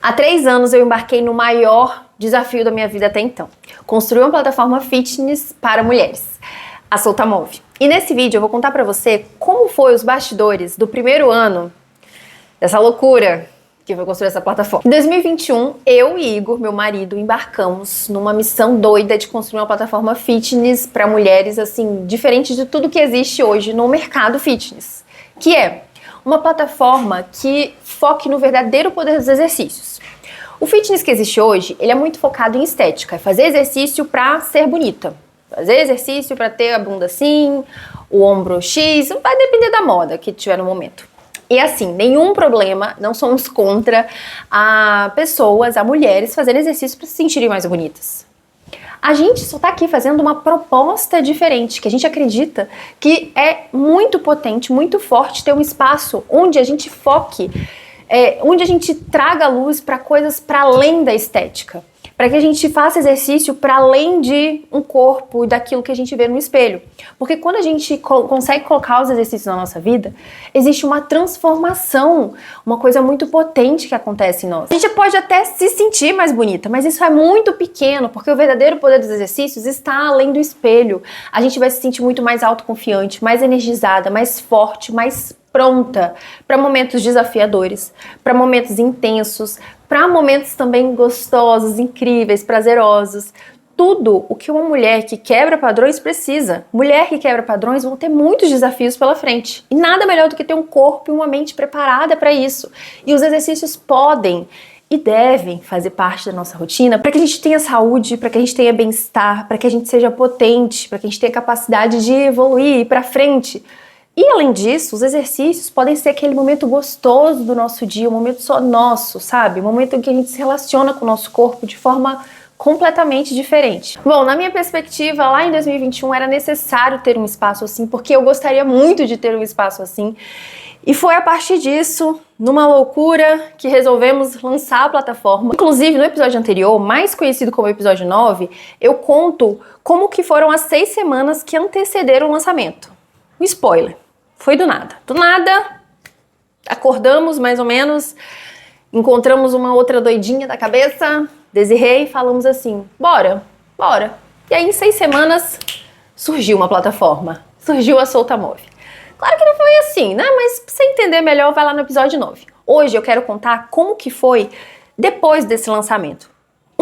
Há 3 anos eu embarquei no maior desafio da minha vida até então. Construir uma plataforma fitness para mulheres, a Soltamove. E nesse vídeo eu vou contar pra você como foi os bastidores do primeiro ano dessa loucura que foi construir essa plataforma. Em 2021, eu e Igor, meu marido, embarcamos numa missão doida de construir uma plataforma fitness para mulheres, assim, diferente de tudo que existe hoje no mercado fitness, que é uma plataforma que foque no verdadeiro poder dos exercícios. O fitness que existe hoje, ele é muito focado em estética, é fazer exercício pra ser bonita, fazer exercício pra ter a bunda assim, o ombro X, vai depender da moda que tiver no momento. E assim, nenhum problema, não somos contra a pessoas, a mulheres fazerem exercício para se sentirem mais bonitas. A gente só tá aqui fazendo uma proposta diferente, que a gente acredita que é muito potente, muito forte ter um espaço onde a gente foque, onde a gente traga luz para coisas para além da estética. Para que a gente faça exercício para além de um corpo e daquilo que a gente vê no espelho. Porque quando a gente consegue colocar os exercícios na nossa vida, existe uma transformação, uma coisa muito potente que acontece em nós. A gente pode até se sentir mais bonita, mas isso é muito pequeno, porque o verdadeiro poder dos exercícios está além do espelho. A gente vai se sentir muito mais autoconfiante, mais energizada, mais forte, mais pronta para momentos desafiadores, para momentos intensos, para momentos também gostosos, incríveis, prazerosos. Tudo o que uma mulher que quebra padrões precisa. Mulher que quebra padrões vão ter muitos desafios pela frente. E nada melhor do que ter um corpo e uma mente preparada para isso. E os exercícios podem e devem fazer parte da nossa rotina para que a gente tenha saúde, para que a gente tenha bem-estar, para que a gente seja potente, para que a gente tenha capacidade de evoluir e ir para frente. E além disso, os exercícios podem ser aquele momento gostoso do nosso dia, um momento só nosso, sabe? Um momento em que a gente se relaciona com o nosso corpo de forma completamente diferente. Bom, na minha perspectiva, lá em 2021 era necessário ter um espaço assim, porque eu gostaria muito de ter um espaço assim. E foi a partir disso, numa loucura, que resolvemos lançar a plataforma. Inclusive, no episódio anterior, mais conhecido como episódio 9, eu conto como que foram as 6 semanas que antecederam o lançamento. Um spoiler. Foi do nada. Do nada, acordamos mais ou menos, encontramos uma outra doidinha da cabeça, Desirê, e falamos assim, bora. E aí em 6 semanas surgiu uma plataforma, surgiu a Soltamove. Claro que não foi assim, né? Mas pra você entender melhor, vai lá no episódio 9. Hoje eu quero contar como que foi depois desse lançamento.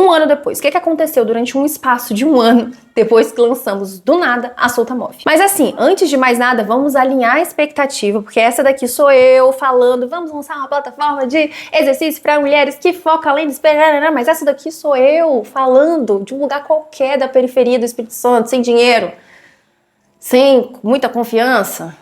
Um ano depois, o que aconteceu durante um espaço de um ano depois que lançamos do nada a Soltamove. Mas assim, antes de mais nada, vamos alinhar a expectativa, porque essa daqui sou eu falando, vamos lançar uma plataforma de exercício para mulheres que foca além do espelho, mas essa daqui sou eu falando de um lugar qualquer da periferia do Espírito Santo, sem dinheiro, sem muita confiança,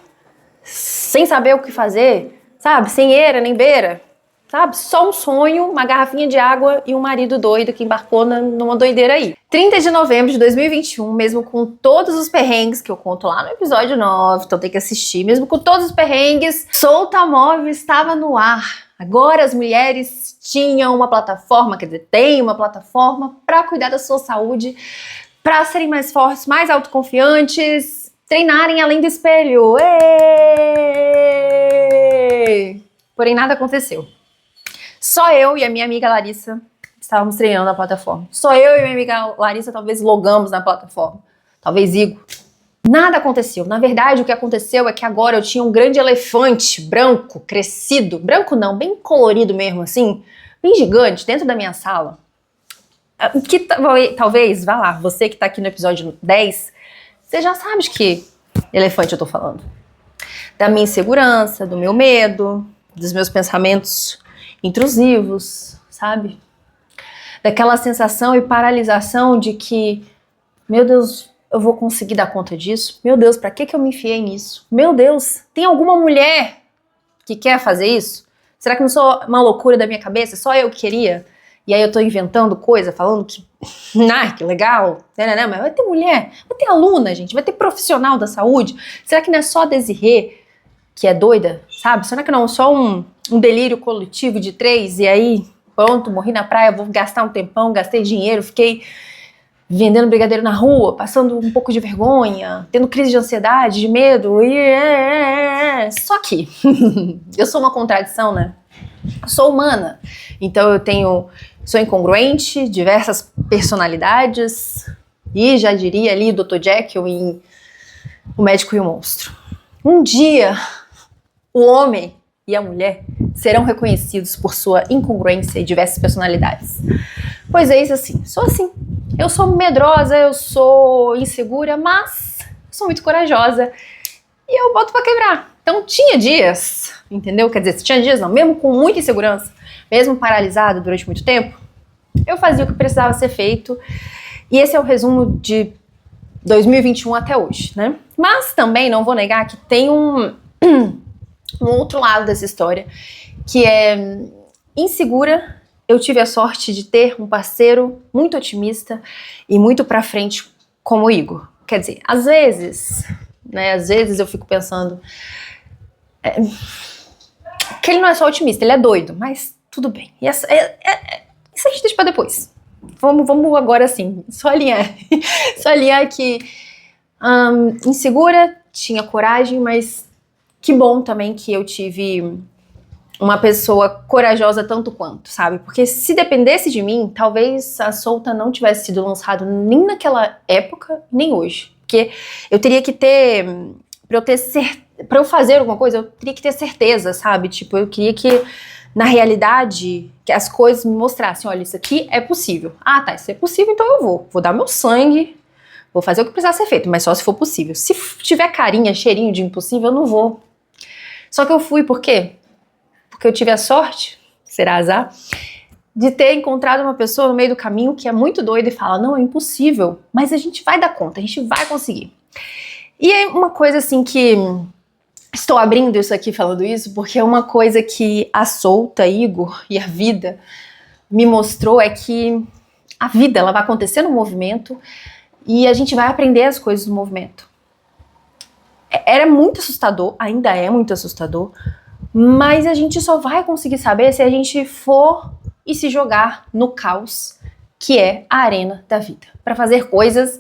sem saber o que fazer, sabe? Sem eira nem beira. Sabe? Só um sonho, uma garrafinha de água e um marido doido que embarcou numa doideira aí. 30 de novembro de 2021, mesmo com todos os perrengues que eu conto lá no episódio 9, então tem que assistir, mesmo com todos os perrengues, Soltamove estava no ar. Agora as mulheres tinham uma plataforma, quer dizer, tem uma plataforma para cuidar da sua saúde, para serem mais fortes, mais autoconfiantes, treinarem além do espelho. Êêêê! Porém, nada aconteceu. Só eu e a minha amiga Larissa estávamos treinando na plataforma. Só eu e a minha amiga Larissa talvez logamos na plataforma. Talvez Igor. Nada aconteceu. Na verdade, o que aconteceu é que agora eu tinha um grande elefante branco, crescido. Branco não, bem colorido mesmo, assim. Bem gigante, dentro da minha sala. Que talvez, vá lá, você que tá aqui no episódio 10, você já sabe de que elefante eu tô falando. Da minha insegurança, do meu medo, dos meus pensamentos intrusivos, sabe? Daquela sensação e paralisação de que, meu Deus, eu vou conseguir dar conta disso? Meu Deus, pra que eu me enfiei nisso? Meu Deus, tem alguma mulher que quer fazer isso? Será que não sou uma loucura da minha cabeça? Só eu que queria? E aí eu tô inventando coisa, falando que, que legal, mas vai ter mulher, vai ter aluna, gente, vai ter profissional da saúde. Será que não é só a Desirê que é doida, sabe? Será que não é só um delírio coletivo de 3 e aí, pronto, morri na praia, vou gastar um tempão, gastei dinheiro, fiquei vendendo brigadeiro na rua, passando um pouco de vergonha, tendo crise de ansiedade, de medo, Só que eu sou uma contradição, né? Sou humana, então sou incongruente, diversas personalidades, e já diria ali Dr. Jekyll em O Médico e o Monstro. Um dia, o homem e a mulher serão reconhecidos por sua incongruência e diversas personalidades. Pois é isso assim, sou assim. Eu sou medrosa, eu sou insegura, mas sou muito corajosa e eu boto pra quebrar. Então tinha dias, entendeu? Quer dizer, tinha dias não, mesmo com muita insegurança, mesmo paralisada durante muito tempo, eu fazia o que precisava ser feito. E esse é o resumo de 2021 até hoje, né? Mas também não vou negar que tem um outro lado dessa história, que é insegura. Eu tive a sorte de ter um parceiro muito otimista e muito pra frente como o Igor. Quer dizer, às vezes eu fico pensando que ele não é só otimista, ele é doido, mas tudo bem. E isso a gente deixa pra depois. Vamos agora assim, só alinhar que insegura, tinha coragem, mas que bom também que eu tive uma pessoa corajosa tanto quanto, sabe? Porque se dependesse de mim, talvez a Solta não tivesse sido lançado nem naquela época, nem hoje. Porque eu teria que ter, pra eu fazer alguma coisa, eu teria que ter certeza, sabe? Tipo, eu queria que, na realidade, que as coisas me mostrassem, olha, isso aqui é possível. Ah, tá, isso é possível, então eu vou dar meu sangue, vou fazer o que precisar ser feito, mas só se for possível. Se tiver carinha, cheirinho de impossível, eu não vou. Só que eu fui, por quê? Porque eu tive a sorte, será azar, de ter encontrado uma pessoa no meio do caminho que é muito doida e fala, não, é impossível, mas a gente vai dar conta, a gente vai conseguir. E é uma coisa assim que, estou abrindo isso aqui falando isso, porque é uma coisa que a Solta, Igor e a vida me mostrou, é que a vida ela vai acontecer no movimento e a gente vai aprender as coisas no movimento. Era muito assustador, ainda é muito assustador, mas a gente só vai conseguir saber se a gente for e se jogar no caos, que é a arena da vida. Para fazer coisas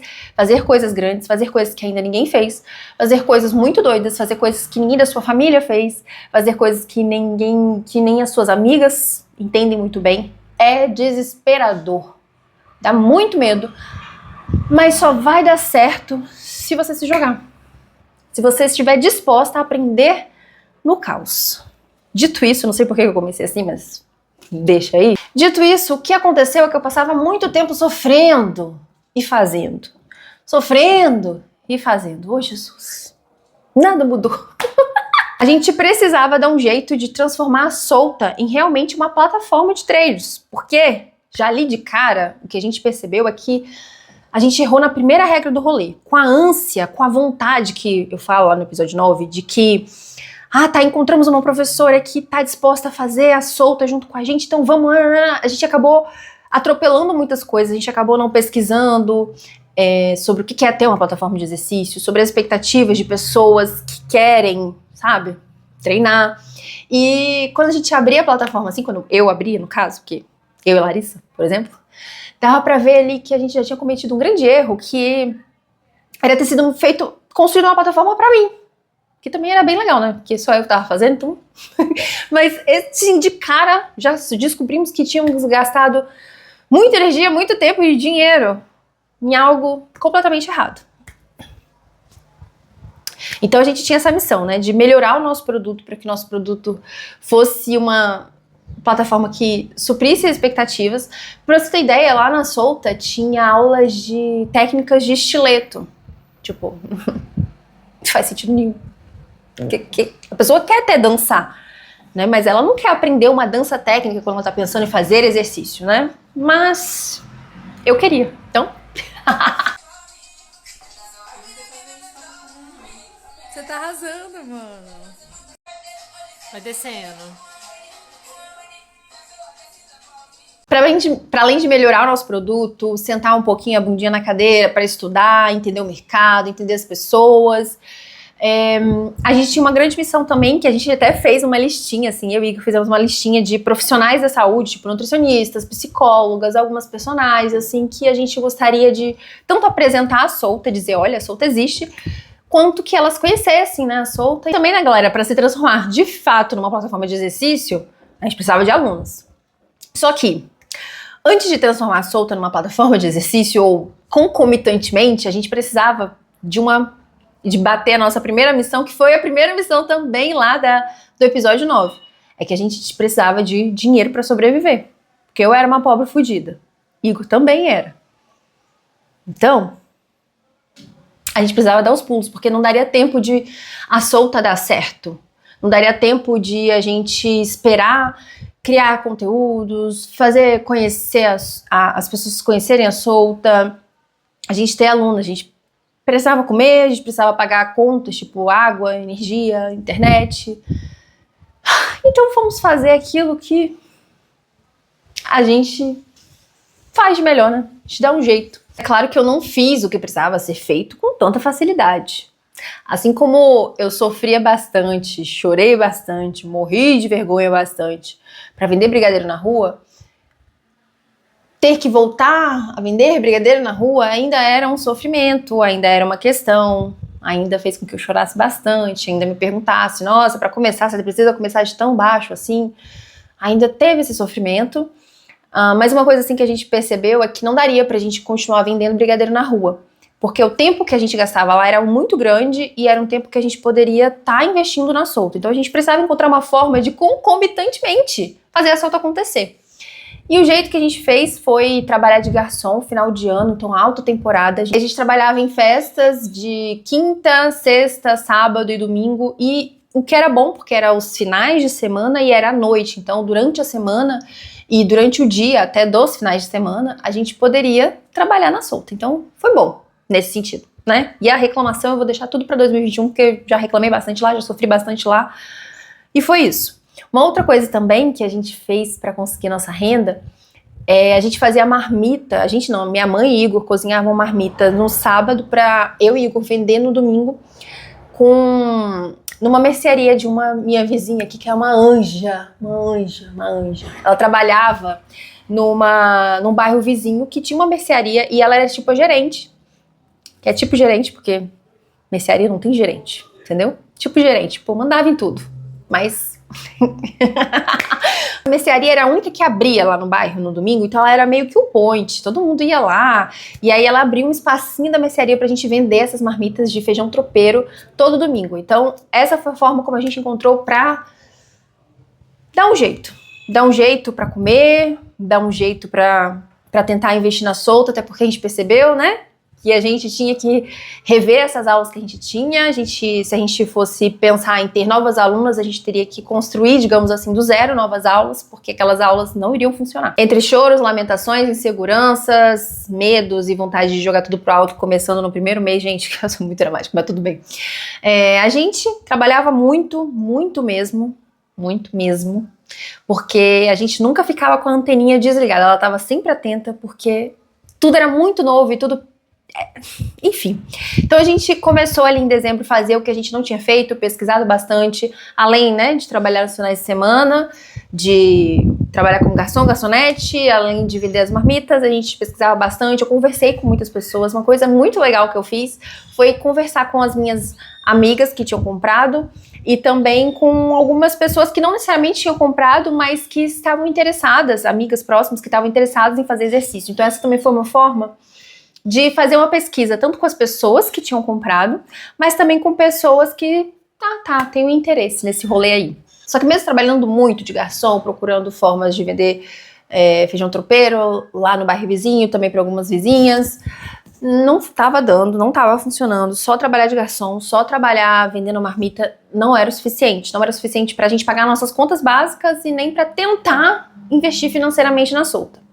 grandes, fazer coisas que ainda ninguém fez, fazer coisas muito doidas, fazer coisas que ninguém da sua família fez, fazer coisas que nem as suas amigas entendem muito bem. É desesperador. Dá muito medo, mas só vai dar certo se você se jogar. Se você estiver disposta a aprender no caos. Dito isso, não sei por que eu comecei assim, mas deixa aí. Dito isso, o que aconteceu é que eu passava muito tempo sofrendo e fazendo. Sofrendo e fazendo. Ô, Jesus, nada mudou. A gente precisava dar um jeito de transformar a Solta em realmente uma plataforma de trades. Porque, já ali de cara, o que a gente percebeu é que a gente errou na primeira regra do rolê. Com a ânsia, com a vontade que eu falo lá no episódio 9, de que encontramos uma professora que tá disposta a fazer a Solta junto com a gente, então vamos. A gente acabou atropelando muitas coisas, a gente acabou não pesquisando sobre o que é ter uma plataforma de exercício, sobre as expectativas de pessoas que querem, sabe, treinar. E quando a gente abria a plataforma, assim, quando eu abria, no caso, porque eu e Larissa, por exemplo, dava pra ver ali que a gente já tinha cometido um grande erro, que era ter sido construído uma plataforma pra mim. Que também era bem legal, né? Porque só eu que tava fazendo, então... Mas, assim, de cara, já descobrimos que tínhamos gastado muita energia, muito tempo e dinheiro em algo completamente errado. Então a gente tinha essa missão, né? De melhorar o nosso produto para que nosso produto fosse uma plataforma que suprisse as expectativas. Pra você ter ideia, lá na Solta tinha aulas de técnicas de estileto. Tipo, não faz sentido nenhum. A pessoa quer até dançar, né? Mas ela não quer aprender uma dança técnica quando ela tá pensando em fazer exercício, né? Mas eu queria, então... Você tá arrasando, mano. Vai descendo. Para além de melhorar o nosso produto, sentar um pouquinho a bundinha na cadeira para estudar, entender o mercado, entender as pessoas... a gente tinha uma grande missão também, que a gente até fez uma listinha, assim, eu e Igor fizemos uma listinha de profissionais da saúde, tipo nutricionistas, psicólogas, algumas personagens, assim, que a gente gostaria de tanto apresentar a Solta, dizer, olha, a Solta existe, quanto que elas conhecessem, né, a Solta. E também, né, galera, para se transformar de fato numa plataforma de exercício, A gente precisava de alunos. Só que, antes de transformar a Solta numa plataforma de exercício ou concomitantemente, a gente precisava de bater a nossa primeira missão, que foi a primeira missão também lá do episódio 9. É que a gente precisava de dinheiro para sobreviver. Porque eu era uma pobre fodida. Igor também era. Então, a gente precisava dar os pulos, porque não daria tempo de a Solta dar certo. Não daria tempo de a gente esperar criar conteúdos, fazer conhecer as pessoas conhecerem a Solta, a gente ter aluno, a gente precisava comer, a gente precisava pagar contas, tipo água, energia, internet. Então fomos fazer aquilo que a gente faz de melhor, né? A gente dá um jeito. É claro que eu não fiz o que precisava ser feito com tanta facilidade. Assim como eu sofria bastante, chorei bastante, morri de vergonha bastante para vender brigadeiro na rua, ter que voltar a vender brigadeiro na rua ainda era um sofrimento, ainda era uma questão, ainda fez com que eu chorasse bastante, ainda me perguntasse, nossa, para começar, você precisa começar de tão baixo assim? Ainda teve esse sofrimento, mas uma coisa assim que a gente percebeu é que não daria pra gente continuar vendendo brigadeiro na rua. Porque o tempo que a gente gastava lá era muito grande e era um tempo que a gente poderia estar investindo na Solta. Então a gente precisava encontrar uma forma de concomitantemente fazer a Solta acontecer. E o jeito que a gente fez foi trabalhar de garçom, final de ano, então alta temporada. A gente trabalhava em festas de quinta, sexta, sábado e domingo. E o que era bom, porque era os finais de semana e era à noite. Então durante a semana e durante o dia, até dos finais de semana, a gente poderia trabalhar na Solta. Então foi bom. Nesse sentido, né? E a reclamação eu vou deixar tudo pra 2021, porque eu já reclamei bastante lá, já sofri bastante lá. E foi isso. Uma outra coisa também que a gente fez pra conseguir nossa renda, a gente fazia marmita, a gente não, minha mãe e Igor cozinhavam marmita no sábado pra eu e Igor vender no domingo numa mercearia de uma minha vizinha aqui, que é uma anja. Ela trabalhava num bairro vizinho que tinha uma mercearia e ela era tipo a gerente. Que é tipo gerente, porque mercearia não tem gerente, entendeu? Tipo gerente, pô, mandava em tudo. Mas a mercearia era a única que abria lá no bairro no domingo, então ela era meio que o point, todo mundo ia lá. E aí ela abriu um espacinho da mercearia pra gente vender essas marmitas de feijão tropeiro todo domingo. Então essa foi a forma como a gente encontrou pra dar um jeito. Dar um jeito pra comer, dar um jeito pra tentar investir na Solta, até porque a gente percebeu, né? Que a gente tinha que rever essas aulas que a gente tinha, se a gente fosse pensar em ter novas alunas, a gente teria que construir, digamos assim, do zero novas aulas, porque aquelas aulas não iriam funcionar. Entre choros, lamentações, inseguranças, medos e vontade de jogar tudo pro alto, começando no primeiro mês, gente, que eu sou muito dramática, mas tudo bem. A gente trabalhava muito mesmo, porque a gente nunca ficava com a anteninha desligada, ela estava sempre atenta, porque tudo era muito novo e tudo... Enfim, então a gente começou ali em dezembro a fazer o que a gente não tinha feito, pesquisado bastante, além, né, de trabalhar nos finais de semana, de trabalhar como garçom, garçonete, além de vender as marmitas, a gente pesquisava bastante, eu conversei com muitas pessoas. Uma coisa muito legal que eu fiz foi conversar com as minhas amigas que tinham comprado e também com algumas pessoas que não necessariamente tinham comprado, mas que estavam interessadas, amigas próximas que estavam interessadas em fazer exercício. Então essa também foi uma forma de fazer uma pesquisa, tanto com as pessoas que tinham comprado, mas também com pessoas que, tem um interesse nesse rolê aí. Só que mesmo trabalhando muito de garçom, procurando formas de vender feijão tropeiro lá no bairro vizinho, também para algumas vizinhas, não estava dando, não estava funcionando. Só trabalhar de garçom, só trabalhar vendendo marmita não era o suficiente. Não era o suficiente para a gente pagar nossas contas básicas e nem para tentar investir financeiramente na Solta.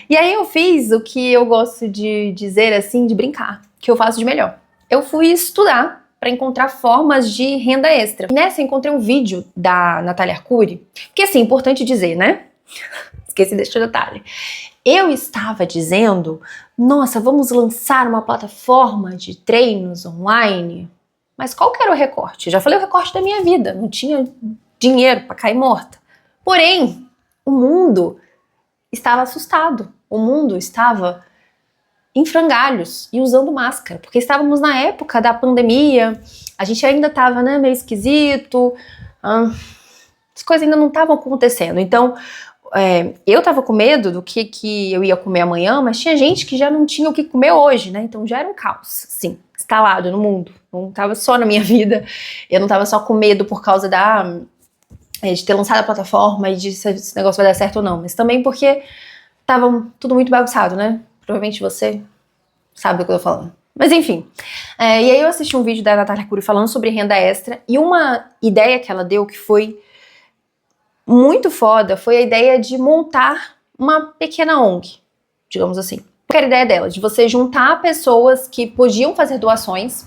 E aí eu fiz o que eu gosto de dizer assim, de brincar, que eu faço de melhor. Eu fui estudar para encontrar formas de renda extra. E nessa eu encontrei um vídeo da Natália Arcuri, que assim, importante dizer, né? Esqueci deste detalhe. Eu estava dizendo, nossa, vamos lançar uma plataforma de treinos online. Mas qual que era o recorte? Já falei o recorte da minha vida, não tinha dinheiro para cair morta. Porém, o mundo estava assustado. O mundo estava em frangalhos e usando máscara, porque estávamos na época da pandemia, a gente ainda estava, né, meio esquisito, as coisas ainda não estavam acontecendo. Então, eu tava com medo do que eu ia comer amanhã, mas tinha gente que já não tinha o que comer hoje, né? Então já era um caos, sim, instalado no mundo. Não tava só na minha vida, eu não tava só com medo por causa de ter lançado a plataforma e de se esse negócio vai dar certo ou não, mas também porque tava tudo muito bagunçado, né? Provavelmente você sabe do que eu tô falando. Mas enfim, e aí eu assisti um vídeo da Natália Arcuri falando sobre renda extra, e uma ideia que ela deu que foi muito foda foi a ideia de montar uma pequena ONG, digamos assim. Qual era a ideia dela? De você juntar pessoas que podiam fazer doações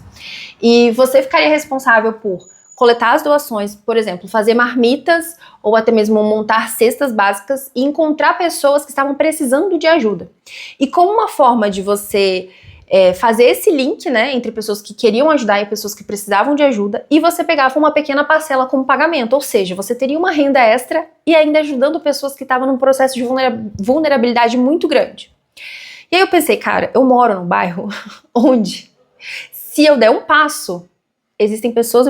e você ficaria responsável por coletar as doações, por exemplo, fazer marmitas ou até mesmo montar cestas básicas e encontrar pessoas que estavam precisando de ajuda. E como uma forma de você fazer esse link, né, entre pessoas que queriam ajudar e pessoas que precisavam de ajuda, e você pegava uma pequena parcela como pagamento, ou seja, você teria uma renda extra e ainda ajudando pessoas que estavam num processo de vulnerabilidade muito grande. E aí eu pensei, cara, eu moro num bairro onde, se eu der um passo, existem pessoas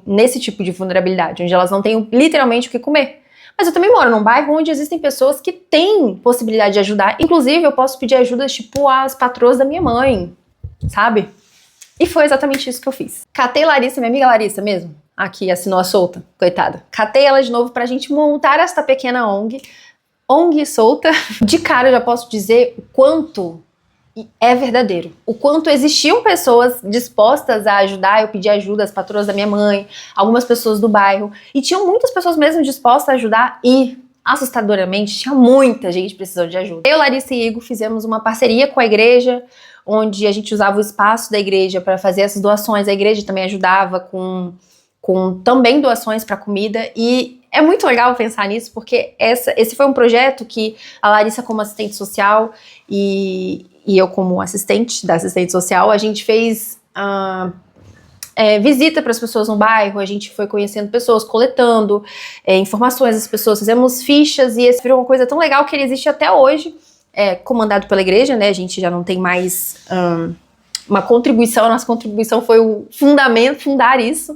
nesse tipo de vulnerabilidade, onde elas não têm literalmente o que comer. Mas eu também moro num bairro onde existem pessoas que têm possibilidade de ajudar. Inclusive, eu posso pedir ajuda, tipo, às patroas da minha mãe, sabe? E foi exatamente isso que eu fiz. Catei Larissa, minha amiga Larissa mesmo, aqui assinou a solta, coitada. Catei ela de novo pra gente montar esta pequena ONG solta. De cara, eu já posso dizer o quanto é verdadeiro. O quanto existiam pessoas dispostas a ajudar, eu pedi ajuda às patroas da minha mãe, algumas pessoas do bairro, e tinham muitas pessoas mesmo dispostas a ajudar e, assustadoramente, tinha muita gente precisando de ajuda. Eu, Larissa e Igor fizemos uma parceria com a igreja, onde a gente usava o espaço da igreja para fazer essas doações. A igreja também ajudava com também doações para comida, e é muito legal pensar nisso, porque esse foi um projeto que a Larissa, como assistente social, e eu como assistente da assistente social, a gente fez visita para as pessoas no bairro, a gente foi conhecendo pessoas, coletando informações das pessoas, fizemos fichas, e esse virou uma coisa tão legal que ele existe até hoje, comandado pela igreja, né? A gente já não tem mais uma contribuição, a nossa contribuição foi o fundamento, fundar isso.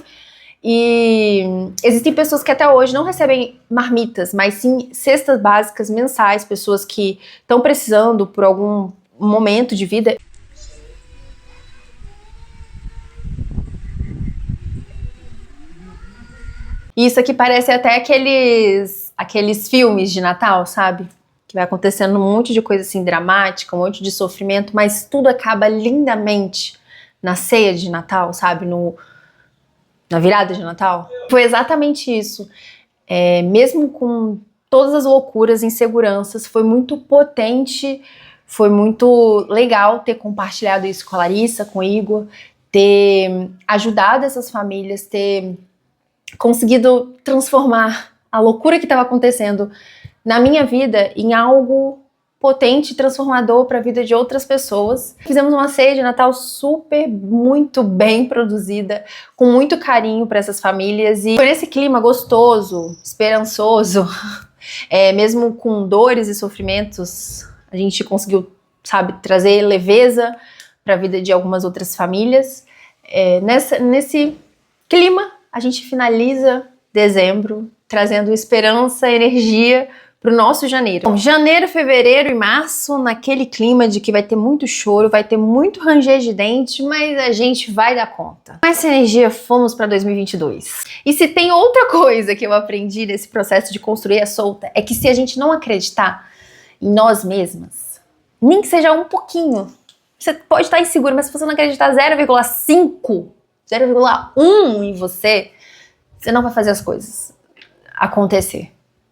E existem pessoas que até hoje não recebem marmitas, mas sim cestas básicas mensais, pessoas que estão precisando por algum momento de vida. Isso aqui parece até aqueles filmes de Natal, sabe? Que vai acontecendo um monte de coisa assim dramática, um monte de sofrimento, mas tudo acaba lindamente na ceia de Natal, sabe? Na virada de Natal. Foi exatamente isso. Mesmo com todas as loucuras, inseguranças, foi muito potente, foi muito legal ter compartilhado isso com a Larissa, com o Igor, ter ajudado essas famílias, ter conseguido transformar a loucura que estava acontecendo na minha vida em algo potente, transformador para a vida de outras pessoas. Fizemos uma ceia de Natal muito bem produzida, com muito carinho para essas famílias, e foi nesse clima gostoso, esperançoso, mesmo com dores e sofrimentos, a gente conseguiu, sabe, trazer leveza para a vida de algumas outras famílias. Nesse clima, a gente finaliza dezembro, trazendo esperança, energia pro nosso janeiro. Bom, janeiro, fevereiro e março, naquele clima de que vai ter muito choro, vai ter muito ranger de dente, mas a gente vai dar conta. Com essa energia, fomos para 2022. E se tem outra coisa que eu aprendi nesse processo de construir a solta, é que se a gente não acreditar em nós mesmas, nem que seja um pouquinho, você pode estar inseguro, mas se você não acreditar 0,5, 0,1 em você não vai fazer as coisas acontecer.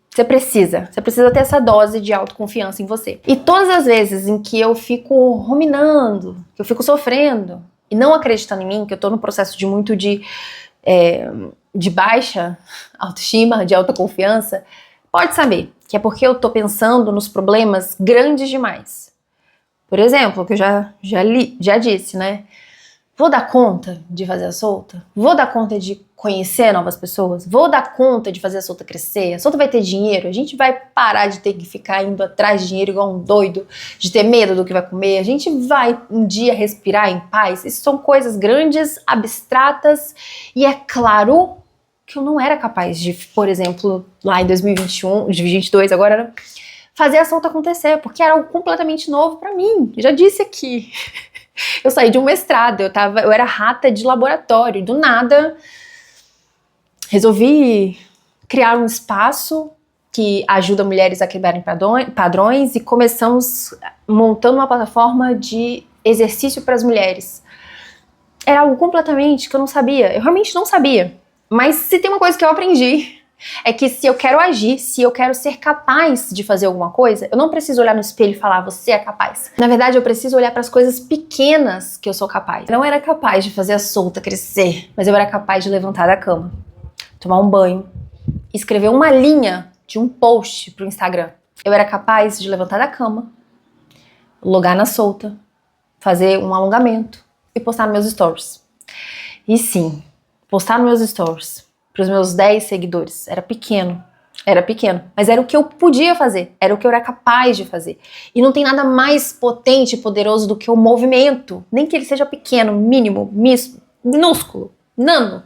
Você precisa ter essa dose de autoconfiança em você. E todas as vezes em que eu fico ruminando, que eu fico sofrendo e não acreditando em mim, que eu tô no processo de baixa autoestima, de autoconfiança, pode saber que é porque eu tô pensando nos problemas grandes demais. Por exemplo, que eu já disse, né? Vou dar conta de fazer a solta? Vou dar conta de conhecer novas pessoas? Vou dar conta de fazer a solta crescer? A solta vai ter dinheiro? A gente vai parar de ter que ficar indo atrás de dinheiro igual um doido, de ter medo do que vai comer? A gente vai um dia respirar em paz? Isso são coisas grandes, abstratas, e é claro que eu não era capaz de, por exemplo, lá em 2021, 2022 agora, fazer a solta acontecer, porque era algo completamente novo pra mim. Já disse aqui. Eu saí de um mestrado, eu era rata de laboratório, do nada resolvi criar um espaço que ajuda mulheres a quebrarem padrões e começamos montando uma plataforma de exercício para as mulheres. Era algo completamente que eu não sabia, eu realmente não sabia. Mas se tem uma coisa que eu aprendi, é que se eu quero agir, se eu quero ser capaz de fazer alguma coisa, eu não preciso olhar no espelho e falar, você é capaz. Na verdade, eu preciso olhar para as coisas pequenas que eu sou capaz. Eu não era capaz de fazer a solta crescer, mas eu era capaz de levantar da cama, tomar um banho, escrever uma linha de um post pro Instagram. Eu era capaz de levantar da cama, logar na solta, fazer um alongamento e postar nos meus stories. E sim, postar nos meus stories pros meus 10 seguidores era pequeno, mas era o que eu podia fazer, era o que eu era capaz de fazer. E não tem nada mais potente e poderoso do que o movimento, nem que ele seja pequeno, mínimo, minúsculo, nano.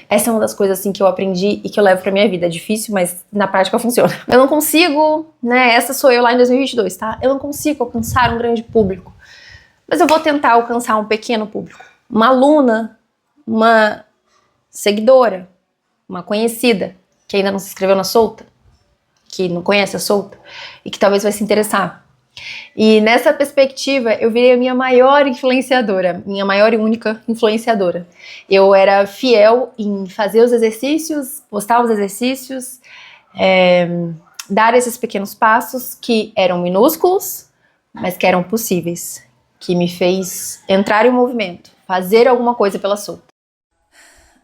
Essa é uma das coisas assim que eu aprendi e que eu levo pra minha vida. É difícil, mas na prática funciona. Eu não consigo, né, essa sou eu lá em 2022, tá? Eu não consigo alcançar um grande público, mas eu vou tentar alcançar um pequeno público. Uma aluna, uma seguidora, uma conhecida, que ainda não se inscreveu na solta, que não conhece a solta e que talvez vai se interessar. E nessa perspectiva, eu virei a minha maior influenciadora, minha maior e única influenciadora. Eu era fiel em fazer os exercícios, postar os exercícios, dar esses pequenos passos que eram minúsculos, mas que eram possíveis, que me fez entrar em movimento, fazer alguma coisa pela solta.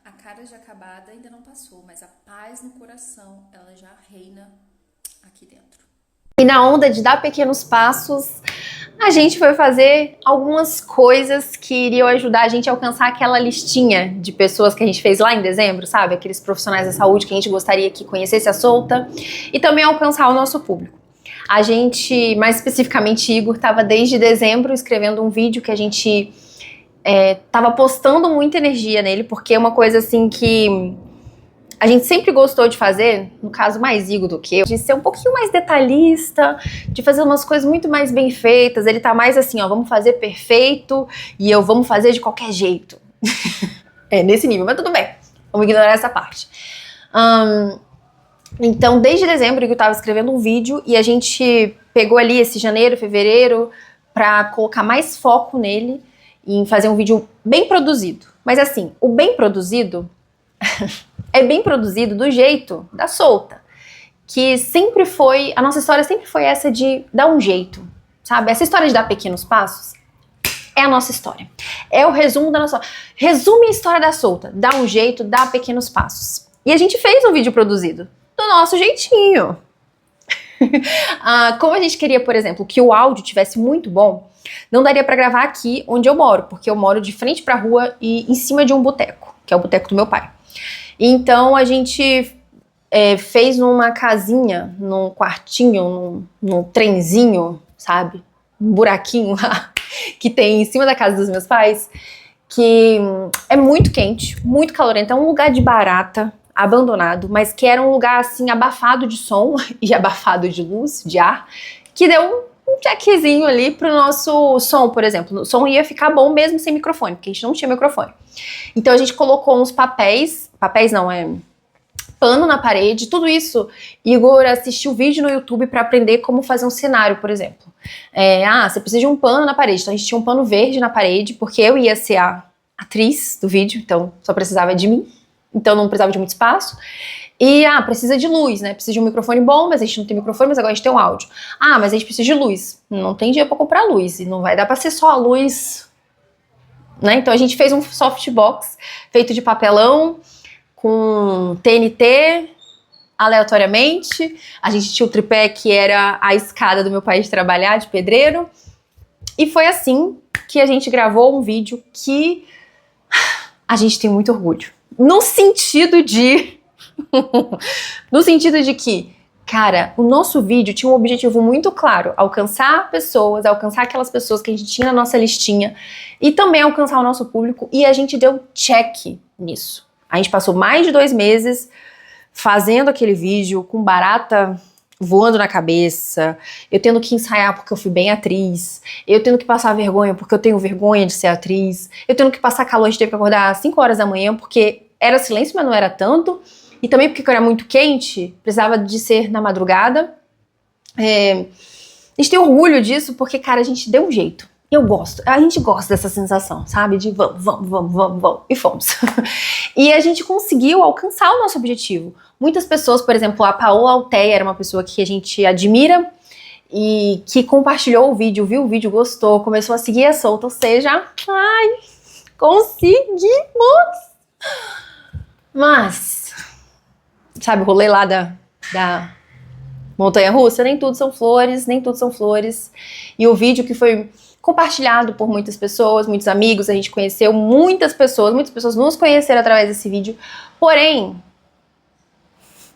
A cara de acabada ainda não passou, mas a paz no coração, ela já reina aqui dentro. E na onda de dar pequenos passos, a gente foi fazer algumas coisas que iriam ajudar a gente a alcançar aquela listinha de pessoas que a gente fez lá em dezembro, sabe? Aqueles profissionais da saúde que a gente gostaria que conhecesse a solta e também alcançar o nosso público. A gente, mais especificamente Igor, estava desde dezembro escrevendo um vídeo que a gente tava postando muita energia nele, porque é uma coisa assim que a gente sempre gostou de fazer, no caso mais Igor do que eu, de ser um pouquinho mais detalhista, de fazer umas coisas muito mais bem feitas. Ele tá mais assim, ó, vamos fazer perfeito e vamos fazer de qualquer jeito. Nesse nível, mas tudo bem, vamos ignorar essa parte. Então, desde dezembro, eu tava escrevendo um vídeo e a gente pegou ali esse janeiro, fevereiro, pra colocar mais foco nele e em fazer um vídeo bem produzido. Mas assim, o bem produzido é bem produzido do jeito da solta, que sempre foi, a nossa história sempre foi essa de dar um jeito, sabe? Essa história de dar pequenos passos é a nossa história. É o resumo da nossa... Resume a história da solta, dá um jeito, dá pequenos passos. E a gente fez um vídeo produzido do nosso jeitinho. Como a gente queria, por exemplo, que o áudio tivesse muito bom, não daria pra gravar aqui onde eu moro, porque eu moro de frente pra rua e em cima de um boteco, que é o boteco do meu pai. Então a gente fez numa casinha, num quartinho, num trenzinho, sabe? Um buraquinho lá que tem em cima da casa dos meus pais, que é muito quente, muito calorento, é um lugar de barata, abandonado, mas que era um lugar assim abafado de som e abafado de luz, de ar, que deu um checkzinho ali pro nosso som, por exemplo. O som ia ficar bom mesmo sem microfone, porque a gente não tinha microfone. Então a gente colocou uns papéis não, pano na parede, tudo isso. Igor assistiu vídeo no YouTube para aprender como fazer um cenário, por exemplo. Você precisa de um pano na parede. Então a gente tinha um pano verde na parede, porque eu ia ser a atriz do vídeo, então só precisava de mim. Então não precisava de muito espaço. E, precisa de luz, né? Precisa de um microfone bom, mas a gente não tem microfone, mas agora a gente tem um áudio. Mas a gente precisa de luz. Não tem dinheiro pra comprar luz. E não vai dar pra ser só a luz, né? Então a gente fez um softbox feito de papelão, com TNT, aleatoriamente. A gente tinha o tripé que era a escada do meu pai de trabalhar, de pedreiro. E foi assim que a gente gravou um vídeo que a gente tem muito orgulho. No sentido de que, cara, o nosso vídeo tinha um objetivo muito claro, alcançar aquelas pessoas que a gente tinha na nossa listinha e também alcançar o nosso público, e a gente deu check nisso. A gente passou mais de 2 meses fazendo aquele vídeo com barata voando na cabeça, eu tendo que ensaiar porque eu fui bem atriz, eu tendo que passar vergonha porque eu tenho vergonha de ser atriz, eu tendo que passar calor, a gente teve que acordar às 5 horas da manhã porque era silêncio, mas não era tanto, e também porque era muito quente, precisava de ser na madrugada. A gente tem orgulho disso porque, cara, a gente deu um jeito. Eu gosto, a gente gosta dessa sensação, sabe? De vamos, e fomos. E a gente conseguiu alcançar o nosso objetivo. Muitas pessoas, por exemplo, a Paola Alteia era uma pessoa que a gente admira e que compartilhou o vídeo, viu o vídeo, gostou, começou a seguir a Solta, ou seja, ai, conseguimos! Mas, sabe o rolê lá da montanha-russa? Nem tudo são flores, nem tudo são flores. E o vídeo que foi compartilhado por muitas pessoas, muitos amigos, a gente conheceu muitas pessoas nos conheceram através desse vídeo, porém,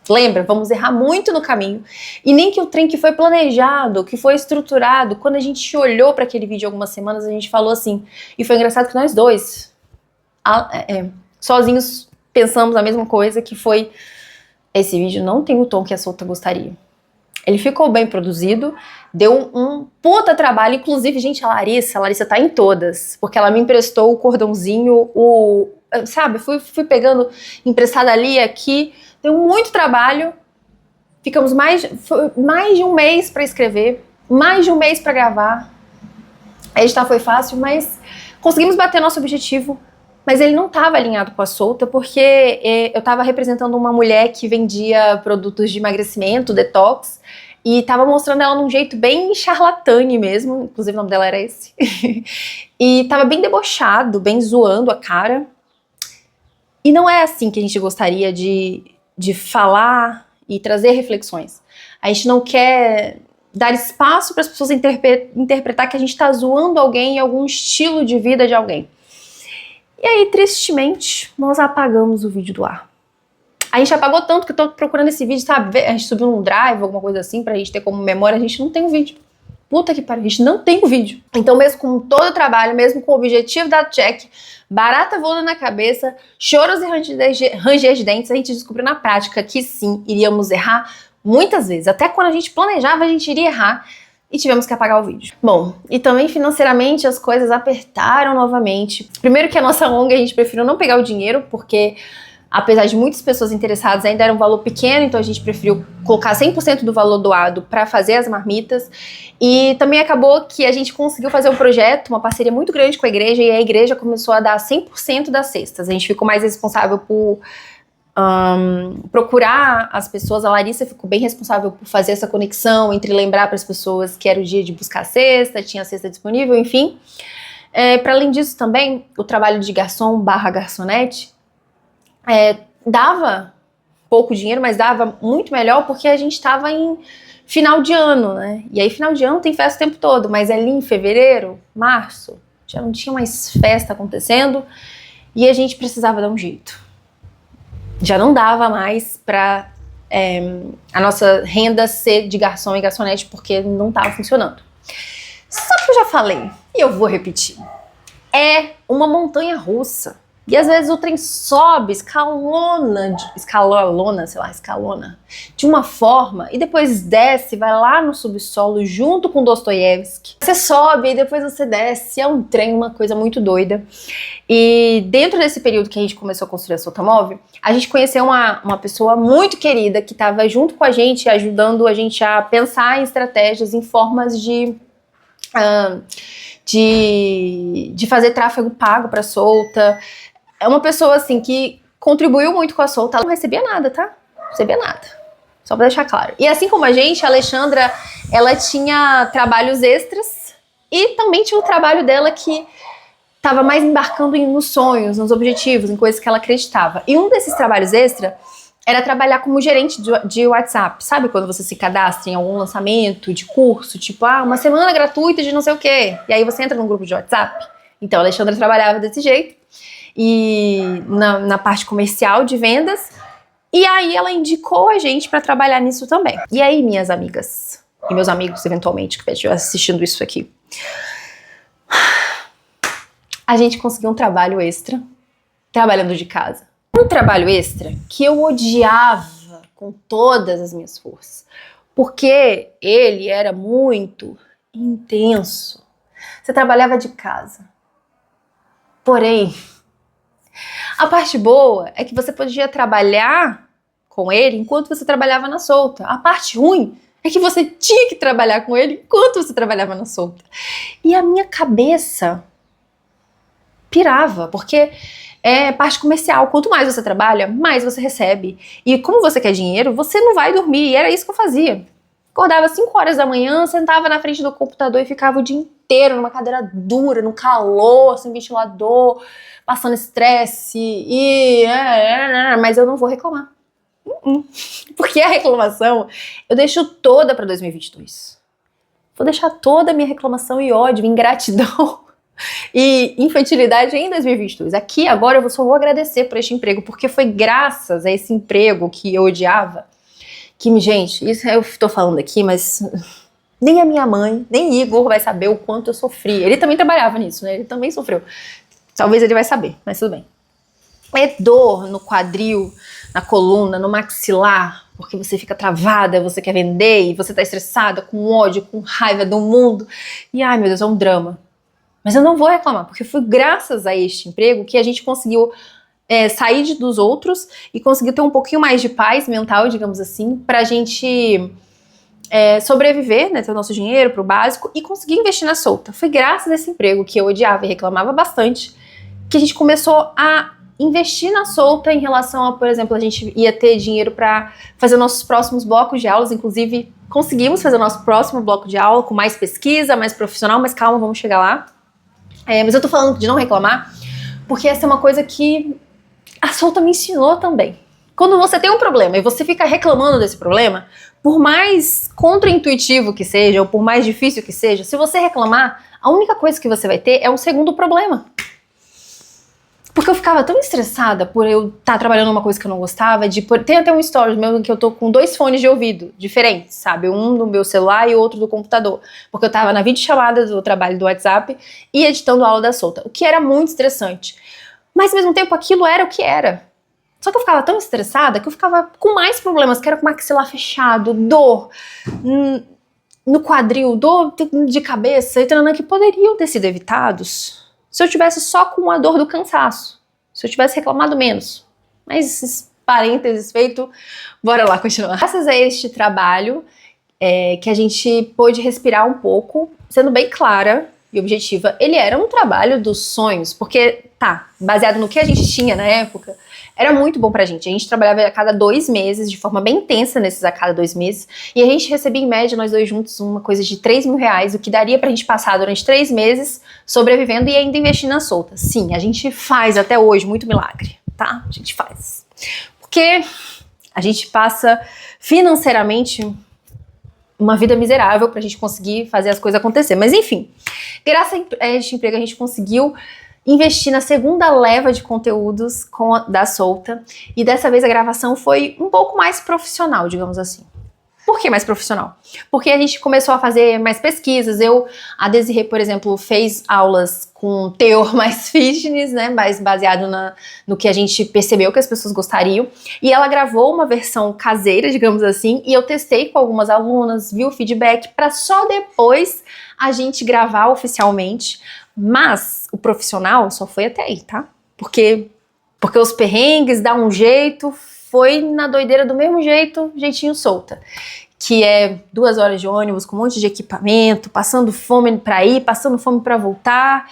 lembra, vamos errar muito no caminho, e nem que o trem que foi planejado, que foi estruturado, quando a gente olhou para aquele vídeo algumas semanas, a gente falou assim, e foi engraçado que nós dois, sozinhos, pensamos a mesma coisa, que foi, esse vídeo não tem o tom que a Solta gostaria. Ele ficou bem produzido, deu um puta trabalho, inclusive, gente, a Larissa tá em todas, porque ela me emprestou o cordãozinho, sabe, fui pegando emprestada ali e aqui, deu muito trabalho, ficamos mais de um mês pra escrever, mais de um mês pra gravar, editar foi fácil, mas conseguimos bater nosso objetivo, mas ele não estava alinhado com a Solta, porque eu estava representando uma mulher que vendia produtos de emagrecimento, detox, e estava mostrando ela num jeito bem charlatane mesmo, inclusive o nome dela era esse, e estava bem debochado, bem zoando a cara, e não é assim que a gente gostaria de falar e trazer reflexões. A gente não quer dar espaço para as pessoas interpretar que a gente está zoando alguém em algum estilo de vida de alguém. E aí, tristemente, nós apagamos o vídeo do ar. A gente apagou tanto que eu tô procurando esse vídeo, sabe? A gente subiu num drive, alguma coisa assim, pra gente ter como memória, a gente não tem o vídeo. Puta que pariu, a gente não tem o vídeo. Então, mesmo com todo o trabalho, mesmo com o objetivo da check, barata voando na cabeça, choros e ranger de dentes, a gente descobriu na prática que sim, iríamos errar muitas vezes. Até quando a gente planejava, a gente iria errar. E tivemos que apagar o vídeo. Bom, e também financeiramente as coisas apertaram novamente. Primeiro que a nossa ONG, a gente preferiu não pegar o dinheiro, porque apesar de muitas pessoas interessadas, ainda era um valor pequeno, então a gente preferiu colocar 100% do valor doado para fazer as marmitas. E também acabou que a gente conseguiu fazer um projeto, uma parceria muito grande com a igreja, e a igreja começou a dar 100% das cestas. A gente ficou mais responsável por procurar as pessoas. A Larissa ficou bem responsável por fazer essa conexão entre lembrar para as pessoas que era o dia de buscar a cesta, tinha a cesta disponível, enfim. Para além disso também, o trabalho de garçom/garçonete dava pouco dinheiro, mas dava muito melhor porque a gente estava em final de ano, né? E aí final de ano tem festa o tempo todo, mas ali em fevereiro, março, já não tinha mais festa acontecendo e a gente precisava dar um jeito. Já não dava mais para a nossa renda ser de garçom e garçonete porque não estava funcionando. Só que eu já falei, e eu vou repetir, é uma montanha russa. E às vezes o trem sobe, escalona de uma forma e depois desce, vai lá no subsolo junto com Dostoiévski. Você sobe e depois você desce, é um trem, uma coisa muito doida. E dentro desse período que a gente começou a construir a Solta Move, a gente conheceu uma pessoa muito querida que estava junto com a gente, ajudando a gente a pensar em estratégias, em formas de fazer tráfego pago para Solta. É uma pessoa, assim, que contribuiu muito com a Solta. Ela não recebia nada, tá? Não recebia nada. Só pra deixar claro. E assim como a gente, a Alexandra, ela tinha trabalhos extras e também tinha o trabalho dela que estava mais embarcando nos sonhos, nos objetivos, em coisas que ela acreditava. E um desses trabalhos extra era trabalhar como gerente de WhatsApp. Sabe quando você se cadastra em algum lançamento de curso, tipo, uma semana gratuita de não sei o quê. E aí você entra num grupo de WhatsApp. Então a Alexandra trabalhava desse jeito. E na parte comercial de vendas, e aí ela indicou a gente para trabalhar nisso também. E aí, minhas amigas, e meus amigos, eventualmente, que estiver assistindo isso aqui, a gente conseguiu um trabalho extra, trabalhando de casa. Um trabalho extra que eu odiava com todas as minhas forças, porque ele era muito intenso. Você trabalhava de casa. Porém, a parte boa é que você podia trabalhar com ele enquanto você trabalhava na solta. A parte ruim é que você tinha que trabalhar com ele enquanto você trabalhava na solta. E a minha cabeça pirava, porque é parte comercial. Quanto mais você trabalha, mais você recebe. E como você quer dinheiro, você não vai dormir. E era isso que eu fazia. Acordava às 5 horas da manhã, sentava na frente do computador e ficava o dia inteiro numa cadeira dura, no calor, sem ventilador, passando estresse. Mas eu não vou reclamar. Porque a reclamação eu deixo toda para 2022. Vou deixar toda a minha reclamação e ódio, ingratidão e infantilidade em 2022. Aqui agora eu só vou agradecer por este emprego, porque foi graças a esse emprego que eu odiava que, gente, isso eu tô falando aqui, mas nem a minha mãe, nem Igor vai saber o quanto eu sofri. Ele também trabalhava nisso, né? Ele também sofreu. Talvez ele vai saber, mas tudo bem. É dor no quadril, na coluna, no maxilar, porque você fica travada, você quer vender e você tá estressada, com ódio, com raiva do mundo. E ai meu Deus, é um drama. Mas eu não vou reclamar, porque foi graças a este emprego que a gente conseguiu sair dos outros e conseguir ter um pouquinho mais de paz mental, digamos assim, pra gente sobreviver, né, ter o nosso dinheiro pro básico e conseguir investir na solta. Foi graças a esse emprego que eu odiava e reclamava bastante que a gente começou a investir na solta em relação a, por exemplo, a gente ia ter dinheiro para fazer nossos próximos blocos de aulas, inclusive conseguimos fazer o nosso próximo bloco de aula com mais pesquisa, mais profissional, mas calma, vamos chegar lá. Mas eu tô falando de não reclamar, porque essa é uma coisa que a solta me ensinou também. Quando você tem um problema e você fica reclamando desse problema, por mais contraintuitivo que seja, ou por mais difícil que seja, se você reclamar, a única coisa que você vai ter é um segundo problema. Porque eu ficava tão estressada por eu estar trabalhando numa coisa que eu não gostava, tem até um story mesmo que eu tô com 2 fones de ouvido diferentes, sabe? Um do meu celular e outro do computador. Porque eu tava na videochamada do trabalho do WhatsApp e editando a aula da solta, o que era muito estressante. Mas ao mesmo tempo aquilo era o que era. Só que eu ficava tão estressada que eu ficava com mais problemas, que era com o maxilar fechado, dor no quadril, dor de cabeça, que poderiam ter sido evitados se eu tivesse só com a dor do cansaço, se eu tivesse reclamado menos. Mas esses parênteses feito, bora lá continuar. Graças a este trabalho que a gente pôde respirar um pouco, sendo bem clara e objetiva, ele era um trabalho dos sonhos, porque baseado no que a gente tinha na época, era muito bom pra gente. A gente trabalhava a cada 2 meses, de forma bem intensa nesses a cada 2 meses, e a gente recebia em média, nós dois juntos, uma coisa de 3 mil reais, o que daria pra gente passar durante 3 meses sobrevivendo e ainda investir na solta. Sim, a gente faz até hoje muito milagre, tá? A gente faz. Porque a gente passa financeiramente uma vida miserável pra gente conseguir fazer as coisas acontecer. Mas enfim, graças a este emprego a gente conseguiu investir na segunda leva de conteúdos da solta, e dessa vez a gravação foi um pouco mais profissional, digamos assim. Por que mais profissional? Porque a gente começou a fazer mais pesquisas. A Desirê, por exemplo, fez aulas com teor mais fitness, né, mais baseado no que a gente percebeu que as pessoas gostariam, e ela gravou uma versão caseira, digamos assim, e eu testei com algumas alunas, vi o feedback, para só depois a gente gravar oficialmente. Mas o profissional só foi até aí, tá? Porque os perrengues, dá um jeito, foi na doideira do mesmo jeito, jeitinho solta. Que é 2 horas de ônibus com um monte de equipamento, passando fome pra ir, passando fome pra voltar,